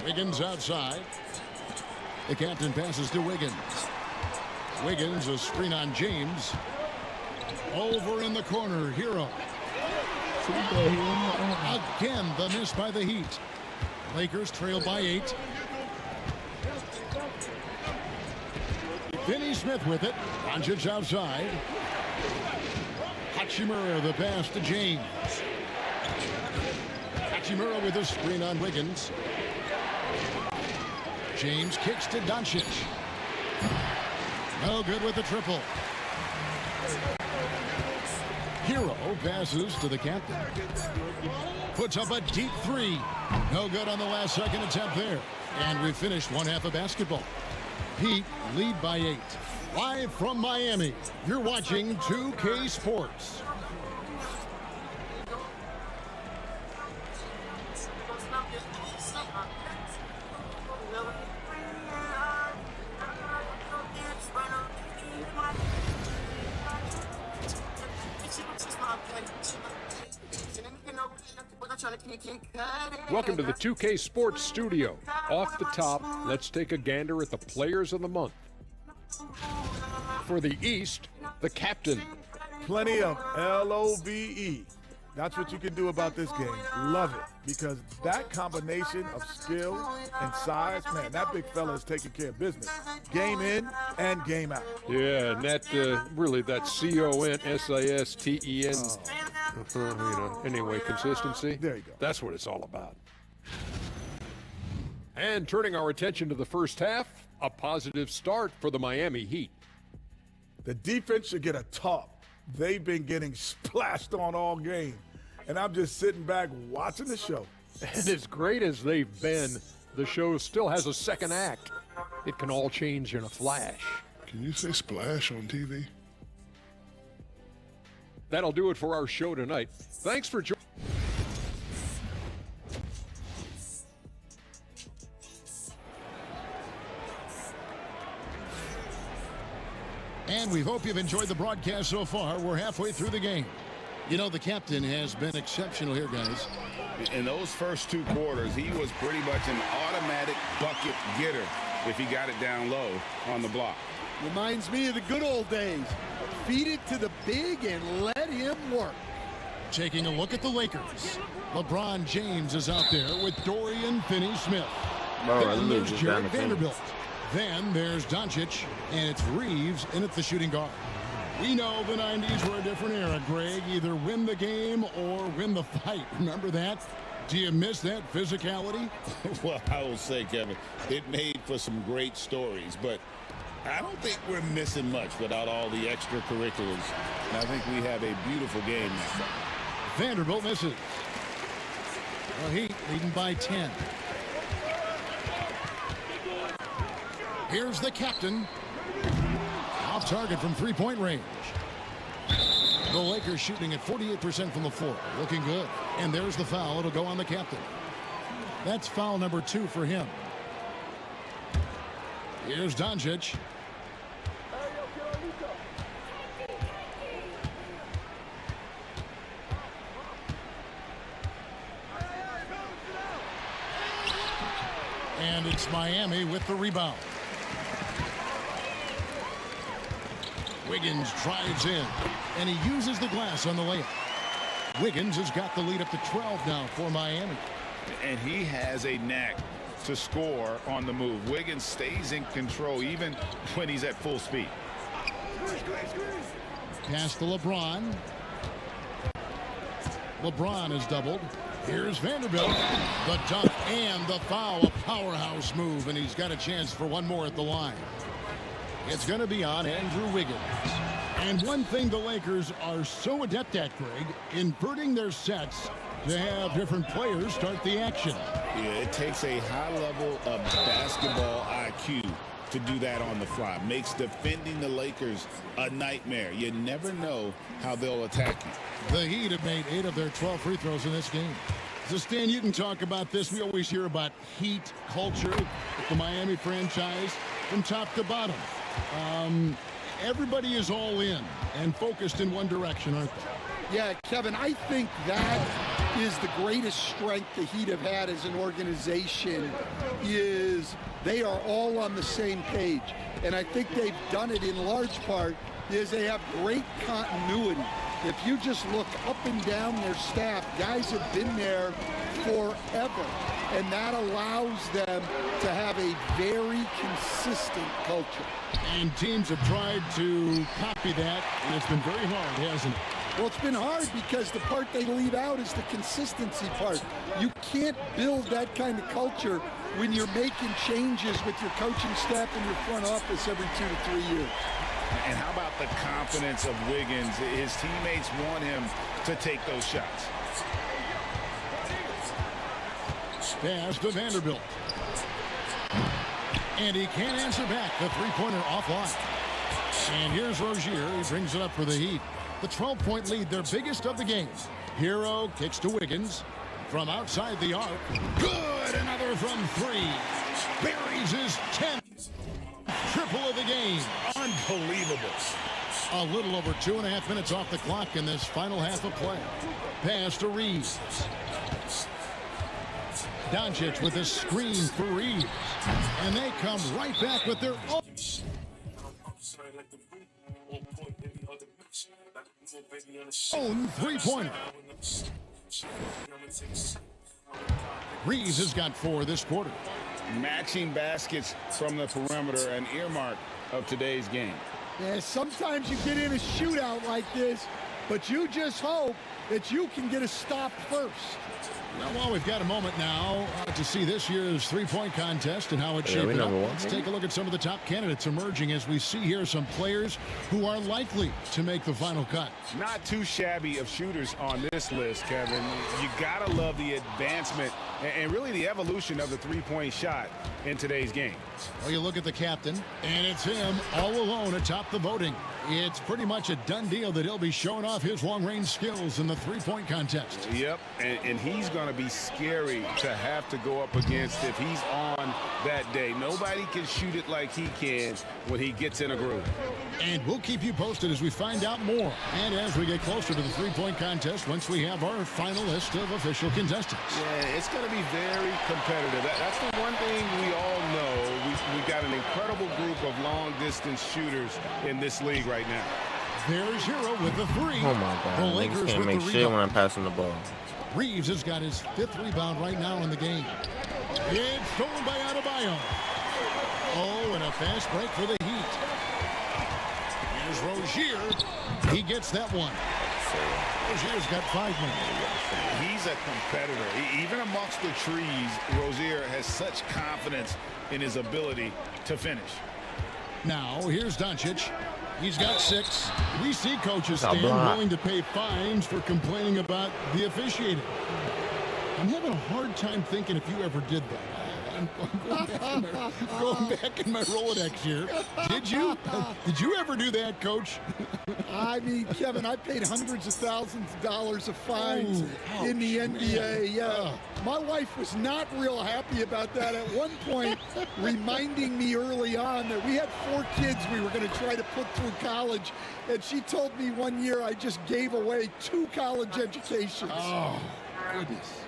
Wiggins outside. The captain passes to Wiggins. Wiggins, a screen on James. Over in the corner, Hero. Again, the miss by the Heat. Lakers trail by 8. Finney Smith with it. Doncic outside. Hachimura, the pass to James. Hachimura with a screen on Wiggins. James kicks to Doncic. No good with the triple. Hero passes to the captain. Puts up a deep 3. No good on the last second attempt there. And we finished one half of basketball. Heat lead by 8. Live from Miami, you're watching 2K Sports. Welcome to the 2K Sports Studio. Off the top, let's take a gander at the players of the month. For the East, the captain. Plenty of LOVE. That's what you can do about this game. Love it. Because that combination of skill and size, man, that big fella is taking care of business. Game in and game out. Yeah, and that really that CONSISTEN. Anyway, consistency. There you go. That's what it's all about. And turning our attention to the first half, a positive start for the Miami Heat. The defense should get a talk. They've been getting splashed on all game. And I'm just sitting back watching the show. And as great as they've been, the show still has a second act. It can all change in a flash. Can you say splash on TV? That'll do it for our show tonight. Thanks for joining. And we hope you've enjoyed the broadcast so far. We're halfway through the game. You know, the captain has been exceptional here, guys. In those first 2 quarters, he was pretty much an automatic bucket getter if he got it down low on the block. Reminds me of the good old days. Feed it to the big and let him work. Taking a look at the Lakers. LeBron James is out there with Dorian Finney-Smith. Then there's Jared Vanderbilt. Then there's Doncic, and it's Reeves in at the shooting guard. We know the 90s were a different era, Greg. Either win the game or win the fight. Remember that? Do you miss that physicality? Well, I will say, Kevin, it made for some great stories, but I don't think we're missing much without all the extracurriculars. And I think we have a beautiful game now. Vanderbilt misses. Well, Heat leading by 10. Here's the captain. Off target from three-point range. The Lakers shooting at 48% from the floor. Looking good. And there's the foul. It'll go on the captain. That's foul number 2 for him. Here's Doncic. And it's Miami with the rebound. Wiggins drives in, and he uses the glass on the layup. Wiggins has got the lead up to 12 now for Miami. And he has a knack to score on the move. Wiggins stays in control even when he's at full speed. Pass to LeBron. LeBron is doubled. Here's Vanderbilt. The dunk and the foul. A powerhouse move, and he's got a chance for one more at the line. It's going to be on Andrew Wiggins. And one thing the Lakers are so adept at, Greg, inverting their sets to have different players start the action. Yeah, it takes a high level of basketball IQ to do that on the fly. Makes defending the Lakers a nightmare. You never know how they'll attack you. The Heat have made 8 of their 12 free throws in this game. So, Stan, you can talk about this. We always hear about Heat culture with the Miami franchise from top to bottom. Everybody is all in. and focused in one direction, aren't they? Yeah, Kevin, I think that is the greatest strength the Heat have had as an organization, is they are all on the same page. And I think they've done it in large part is they have great continuity. If you just look up and down their staff, guys have been there forever. And that allows them to have a very consistent culture. And teams have tried to copy that, and it's been very hard, hasn't it? Well, it's been hard because the part they leave out is the consistency part. You can't build that kind of culture when you're making changes with your coaching staff and your front office every 2 to 3 years. And how about the confidence of Wiggins? His teammates want him to take those shots. Pass to Vanderbilt. And he can't answer back. The three-pointer offline. And here's Rozier. He brings it up for the Heat. The 12-point lead, their biggest of the game. Hero kicks to Wiggins. From outside the arc. Good! Another from three. Buries his 10th triple of the game. Unbelievable. A little over 2.5 minutes off the clock in this final half of play. Pass to Reeves. Doncic with a screen for Reeves. And they come right back with their own three-pointer. Reeves has got 4 this quarter. Matching baskets from the perimeter, an earmark of today's game. Yeah, sometimes you get in a shootout like this, but you just hope that you can get a stop first. Well, we've got a moment now to see this year's three-point contest and how it's shaping up. Let's take a look at some of the top candidates emerging as we see here some players who are likely to make the final cut. Not too shabby of shooters on this list, Kevin. You gotta love the advancement and really the evolution of the three-point shot in today's game. Well, you look at the captain, and it's him all alone atop the voting. It's pretty much a done deal that he'll be showing off his long-range skills in the three-point contest. Yep, and he's going to be scary to have to go up against if he's on that day. Nobody can shoot it like he can when he gets in a groove. And we'll keep you posted as we find out more. And as we get closer to the three-point contest, once we have our final list of official contestants. Yeah, it's going to be very competitive. That's the one thing we all know. We've got an incredible group of long-distance shooters in this league right now. There's Hero with the three. Oh, my God. The Lakers can't with make the shit rebound. when I'm passing the ball. Reeves has got his 5th rebound right now in the game. It's stolen by Adebayo. Oh, and a fast break for the Heat. Here's Rozier. He gets that one. Rozier's got 5 minutes. He's a competitor. Even amongst the trees, Rozier has such confidence in his ability to finish. Now, here's Doncic. He's got 6. We see coaches stand willing to pay fines for complaining about the officiating. I'm having a hard time thinking if you ever did that. I'm going back in my Rolodex here. Did you? Did you ever do that, Coach? I mean, Kevin, I paid hundreds of thousands of dollars of fines in the NBA. Yeah, my wife was not real happy about that at one point, reminding me early on that we had 4 kids we were going to try to put through college, and she told me one year I just gave away 2 college educations. Oh, goodness.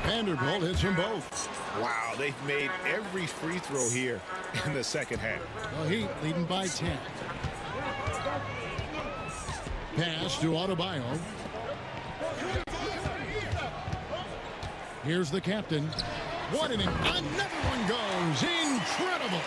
Vanderbilt hits them both. Wow, they've made every free throw here in the second half. The Heat leading by 10. Pass to Adebayo. Here's the captain. Another one goes. Incredible.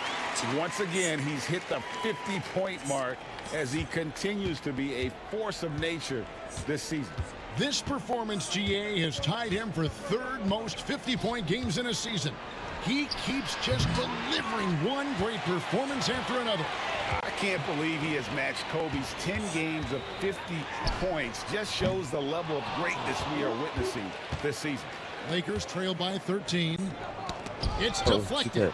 Once again, he's hit the 50-point mark as he continues to be a force of nature this season. This performance, GA, has tied him for 3rd most 50-point games in a season. He keeps just delivering one great performance after another. I can't believe he has matched Kobe's 10 games of 50 points. Just shows the level of greatness we are witnessing this season. Lakers trail by 13. It's deflected.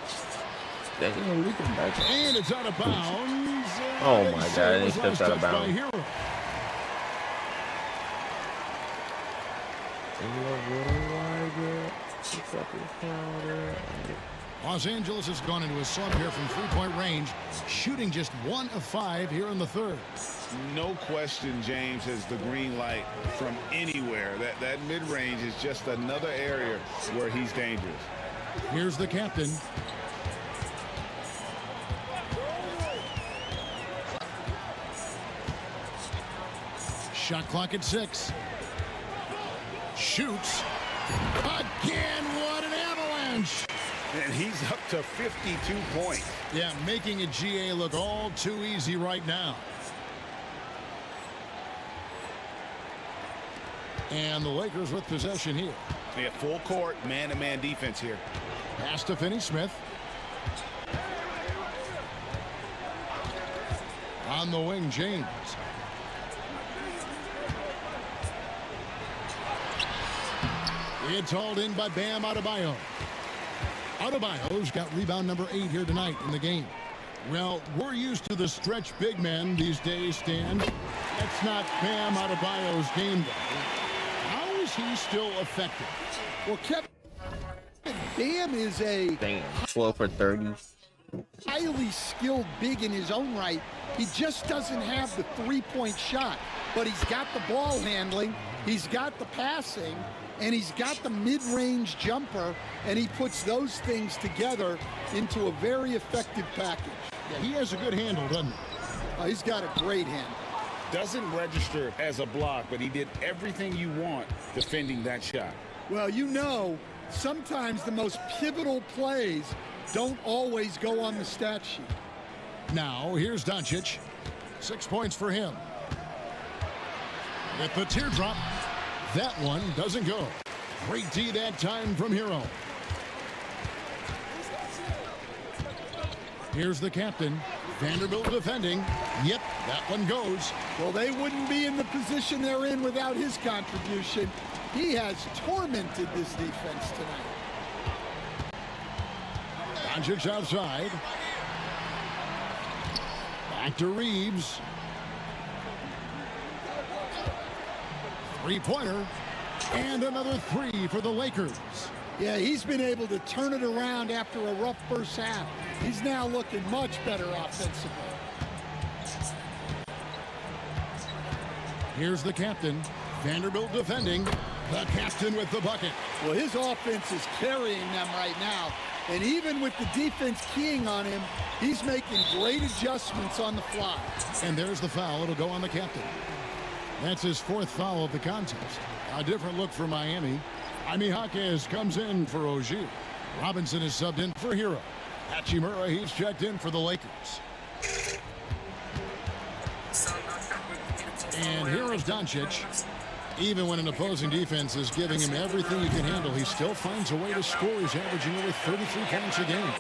And it's out of bounds. Oh, my God. He stepped out of bounds. Los Angeles has gone into a slump here from three-point range, shooting just 1 of 5 here in the third. No question, James has the green light from anywhere. That mid-range is just another area where he's dangerous. Here's the captain. Shot clock at 6. Shoots. Again, what an avalanche. And he's up to 52 points. Yeah, making a GA look all too easy right now. And the Lakers with possession here. Yeah, full court, man-to-man defense here. Pass to Finney-Smith. On the wing, James. It's hauled in by Bam Adebayo. Adebayo's got rebound number 8 here tonight in the game. Well, we're used to the stretch big men these days, Stan. That's not Bam Adebayo's game, though. How is he still effective? Well, Kevin, Bam is a 12 for 30. highly skilled big in his own right. He just doesn't have the three-point shot, but he's got the ball handling, he's got the passing, and he's got the mid-range jumper, and he puts those things together into a very effective package. Yeah, he has a good handle, doesn't he? He's got a great handle. Doesn't register as a block, but he did everything you want defending that shot. Well, you know, sometimes the most pivotal plays don't always go on the stat sheet. Now, here's Doncic. 6 points for him. With the teardrop, that one doesn't go. Great D that time from Hero. Here's the captain. Vanderbilt defending. Yep, that one goes. Well, they wouldn't be in the position they're in without his contribution. He has tormented this defense tonight. Doncic outside. Back to Reeves. Three-pointer. And another 3 for the Lakers. Yeah, he's been able to turn it around after a rough first half. He's now looking much better offensively. Here's the captain. Vanderbilt defending. The captain with the bucket. Well, his offense is carrying them right now. And even with the defense keying on him, he's making great adjustments on the fly. And there's the foul. It'll go on the captain. That's his 4th foul of the contest. A different look for Miami. Jaime comes in for Ogier. Robinson is subbed in for Hero. Hachimura, he's checked in for the Lakers. And here's Doncic. Even when an opposing defense is giving him everything he can handle, he still finds a way to score. He's averaging over 33 points a game.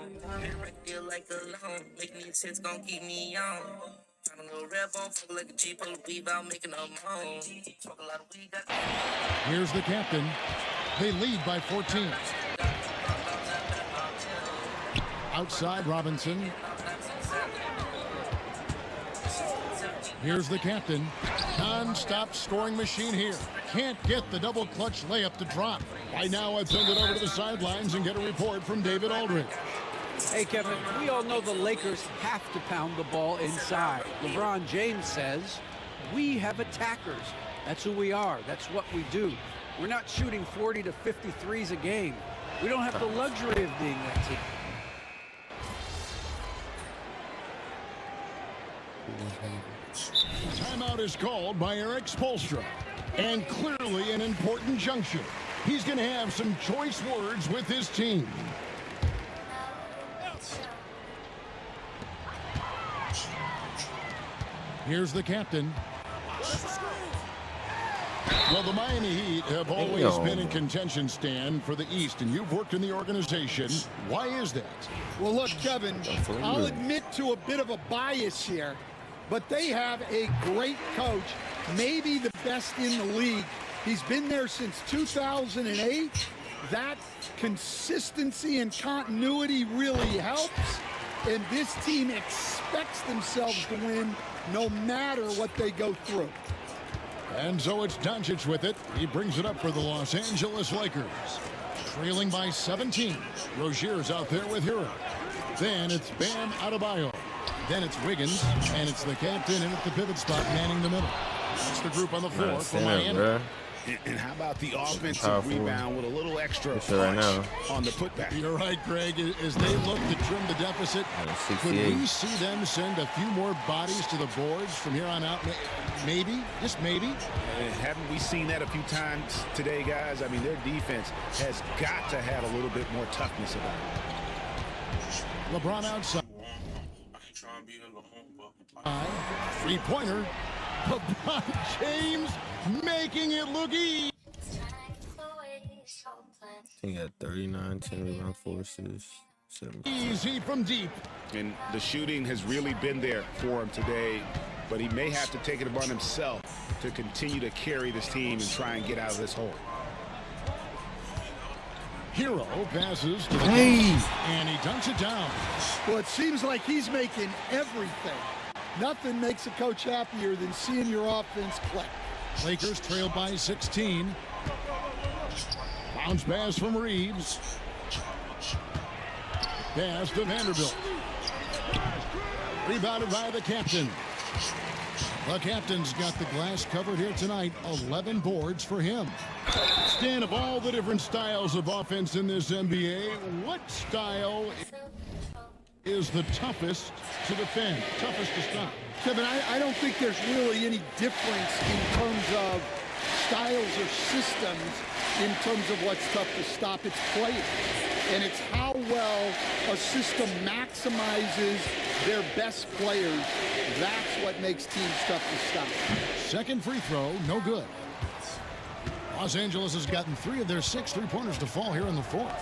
Here's the captain. They lead by 14. Outside Robinson. Here's the captain. Non-stop scoring machine here. Can't get the double clutch layup to drop. Right now I send it over to the sidelines and get a report from David Aldridge. Hey, Kevin, we all know the Lakers have to pound the ball inside. LeBron James says, we have attackers. That's who we are. That's what we do. We're not shooting 40 to 53s a game. We don't have the luxury of being that team. Timeout is called by Eric Spoelstra. And clearly an important juncture. He's going to have some choice words with his team. Here's the captain. Well, the Miami Heat have always been in contention, Stan, for the East, and you've worked in the organization. Why is that? Well, look, Kevin, I'll admit to a bit of a bias here, but they have a great coach, maybe the best in the league. He's been there since 2008. That consistency and continuity really helps, and this team expects themselves to win no matter what they go through. And so it's Doncic with it. He brings it up for the Los Angeles Lakers. Trailing by 17. Rozier's out there with Hero. Then it's Bam Adebayo. Then it's Wiggins. And it's the captain in at the pivot spot manning the middle. That's the group on the floor for Miami. And how about the offensive rebound with a little extra punch on the putback? You're right, Greg. As they look to trim the deficit, could we see them send a few more bodies to the boards from here on out? Maybe, just maybe. Haven't we seen that a few times today, guys? I mean, their defense has got to have a little bit more toughness about it. LeBron outside. Three-pointer. LeBron James making it look easy. He got 39, 10 rebound forces. Easy from deep. And the shooting has really been there for him today, but he may have to take it upon himself to continue to carry this team and try and get out of this hole. Hero passes to the and he dunks it down. Well, it seems like he's making everything. Nothing makes a coach happier than seeing your offense click. Lakers trail by 16. Bounce pass from Reeves. Pass to Vanderbilt. Rebounded by the captain. The captain's got the glass covered here tonight. 11 boards for him. Stan, of all the different styles of offense in this NBA, what style is the toughest to defend, toughest to stop? Kevin, I don't think there's really any difference in terms of styles or systems in terms of what's tough to stop. It's players. And it's how well a system maximizes their best players. That's what makes teams tough to stop. Second free throw, no good. Los Angeles has gotten 3 of their 6 three-pointers to fall here in the fourth.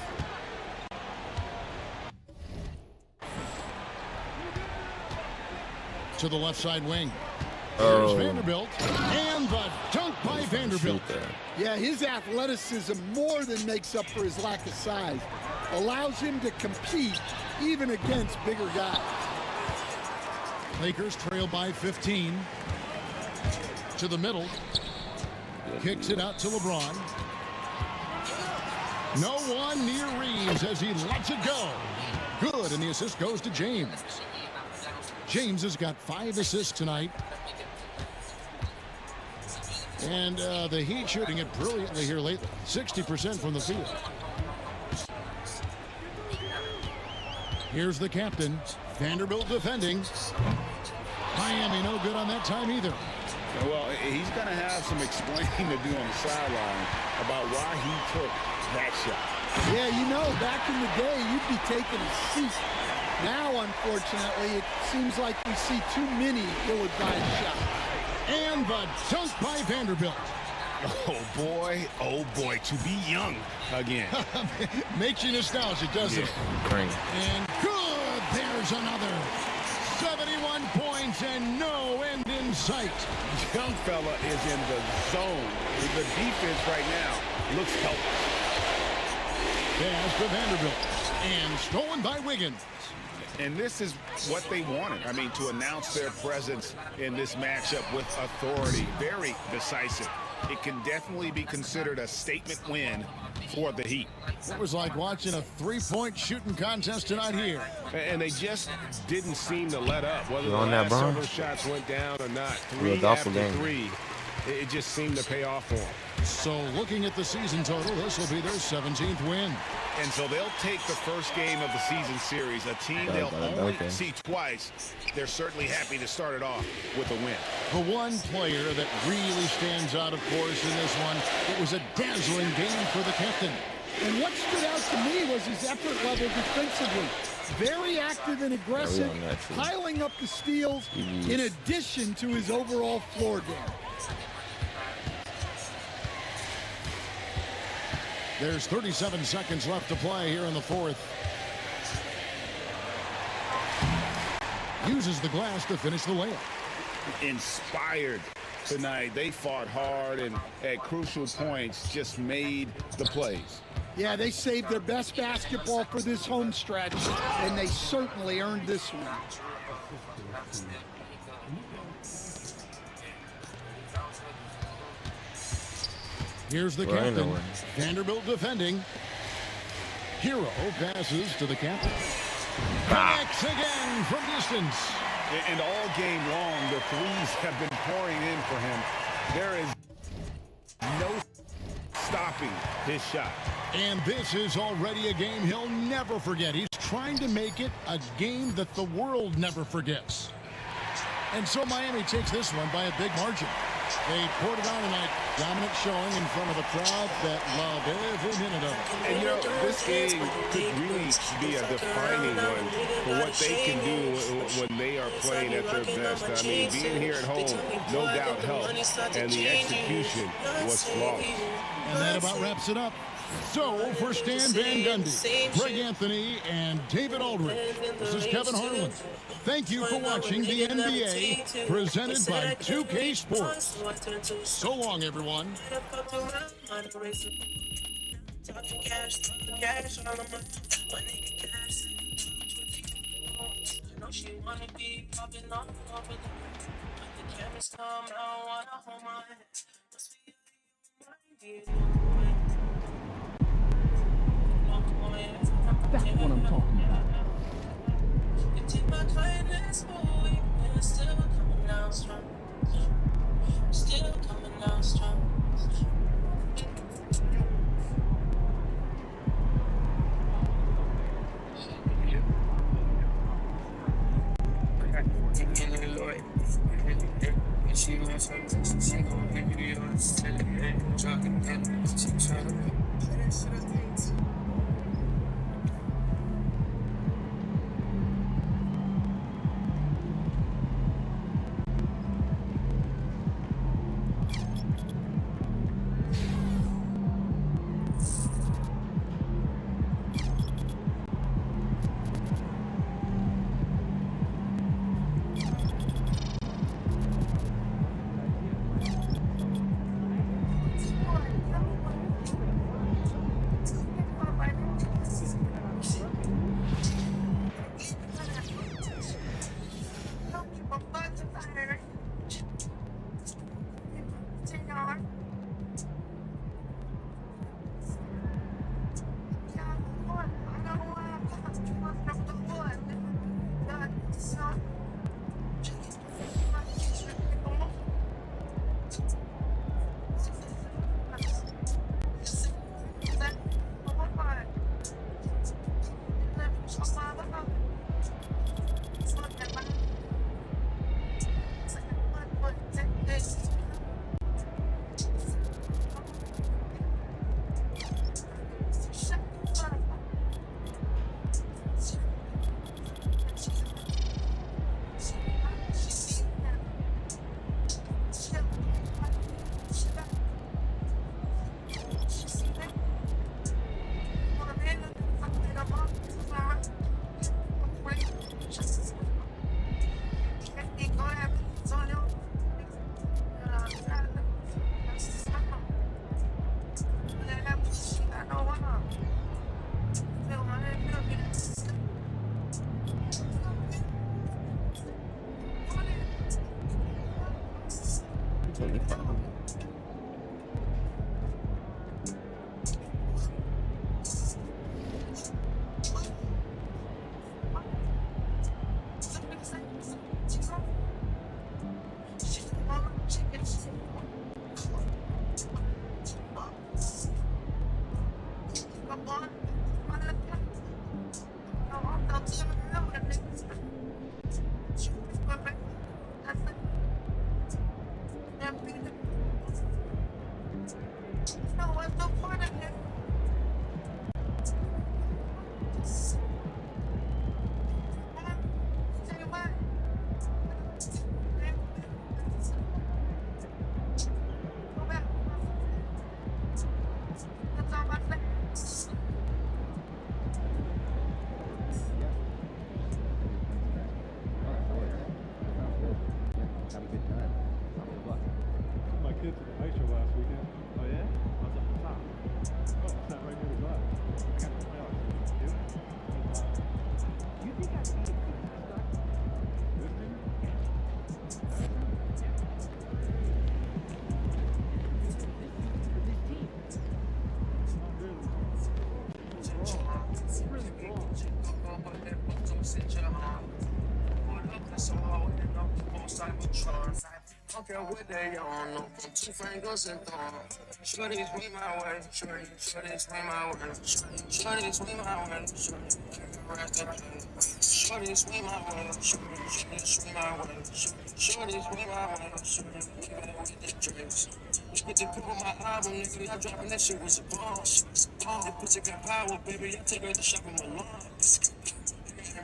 To the left side wing. There's Vanderbilt. And the dunk by Vanderbilt. Yeah, his athleticism more than makes up for his lack of size. Allows him to compete even against bigger guys. Lakers trail by 15. To the middle. Kicks it out to LeBron. No one near Reeves as he lets it go. Good, and the assist goes to James. James has got 5 assists tonight. And the Heat shooting it brilliantly here lately. 60% from the field. Here's the captain. Vanderbilt defending. Miami no good on that time either. Well, he's going to have some explaining to do on the sideline about why he took that shot. Yeah, you know, back in the day, you'd be taking a seat. Now, unfortunately, it seems like we see too many ill-advised shots. And the dunk by Vanderbilt. Oh boy, to be young again. Makes you nostalgic, doesn't it? And good, there's another. 71 points and no end in sight. Young fella is in the zone. The defense right now looks helpless. Pass to Vanderbilt. And stolen by Wiggins. And this is what they wanted. I mean, to announce their presence in this matchup with authority. Very decisive. It can definitely be considered a statement win for the Heat. It was like watching a three-point shooting contest tonight here. And they just didn't seem to let up. Whether the last several shots went down or not. 3 after 3, it just seemed to pay off for them. So looking at the season total, this will be their 17th win. And so they'll take the first game of the season series, a team they'll only see twice. They're certainly happy to start it off with a win. The one player that really stands out, of course, in this one, it was a dazzling game for the captain. And what stood out to me was his effort level defensively. Very active and aggressive, piling up the steals in addition to his overall floor game. There's 37 seconds left to play here in the fourth. Uses the glass to finish the layup. Inspired tonight. They fought hard and at crucial points just made the plays. Yeah, they saved their best basketball for this home stretch, and they certainly earned this one. Here's the captain. Vanderbilt defending. Hero passes to the captain. Connects again from distance. And all game long, the threes have been pouring in for him. There is no stopping his shot. And this is already a game he'll never forget. He's trying to make it a game that the world never forgets. And so Miami takes this one by a big margin. They poured it on tonight. Dominant showing in front of a crowd that loved every minute of it. And, you know, this game could really be a defining one for what they can do when they are playing at their best. I mean, being here at home, no doubt helped. And the execution was flawless. And that about wraps it up. So, for Stan Van Gundy, Greg Anthony, and David Aldridge, this is Kevin Harlan. Thank you for watching the NBA, presented by 2K Sports. So long, everyone. That's what I'm talking about. Still coming down strong. She wants something, she gon' give you yours. Tell it, hey, drop it, she tryna. Don't care what they on, no, from 2 fingers and thumb. Shorty, swing my way, shorty, swing my way, shorty, swing my way, shorty, shorty, swing my way, shorty, swing my way, shorty, swing my way, shorty, keep it with the drinks. Look at the cover of my album, nigga, y'all dropping that shit was a bomb. The pussy got power, baby, y'all take her to shopping Milan.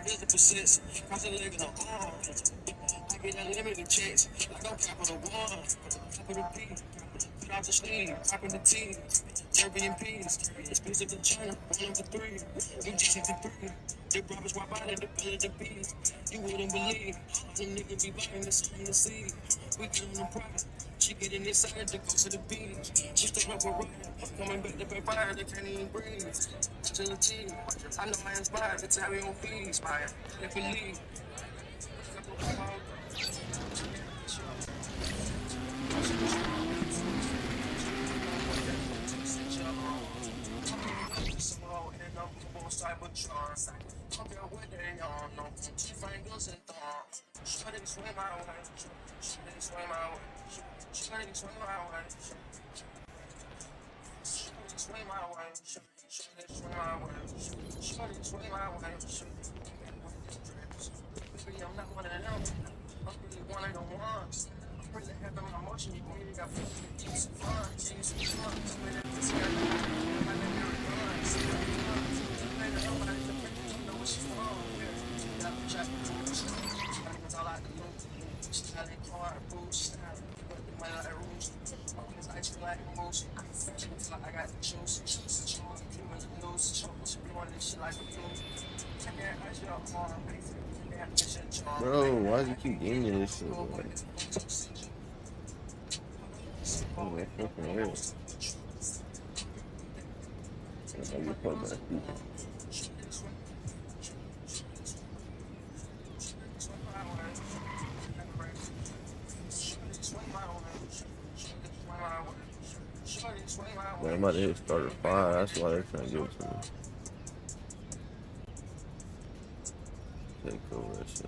Build the persist, cross the leg in the arm. I get unlimited checks, like I'm Capital One. Capital P, put out the sleeve, popping the T. Caribbean peas, exclusive to China, 1 over 3. New GC3, the robbers walk by the bullet the bees. You wouldn't believe, them niggas be buying this on the sea. We get on the private, she get in inside to go to the beach. She step up a ride, coming back to pay fire, they can't even breathe. Agility, I know I inspired to tell me on fees, fire, if we leave. Cybertron, don't care what they on, no, 2 fingers and thumb. Shorty, swing my way, shorty, swing my way, shorty, swing my way, shorty, swing my way, shorty, swing my way, shorty, swing my way, baby, I'm not one of them, I'm really one of the ones. I'm really having my motion, you really got to use some fun, use some fun, split it, this guy, my name is I got the juice, Bro, why do you keep giving me this shit, bro? Oh, that fucking real. I get fucked by people. Man, I'm about to hit starter 5. That's why they're trying to give it to me. Take over that shit.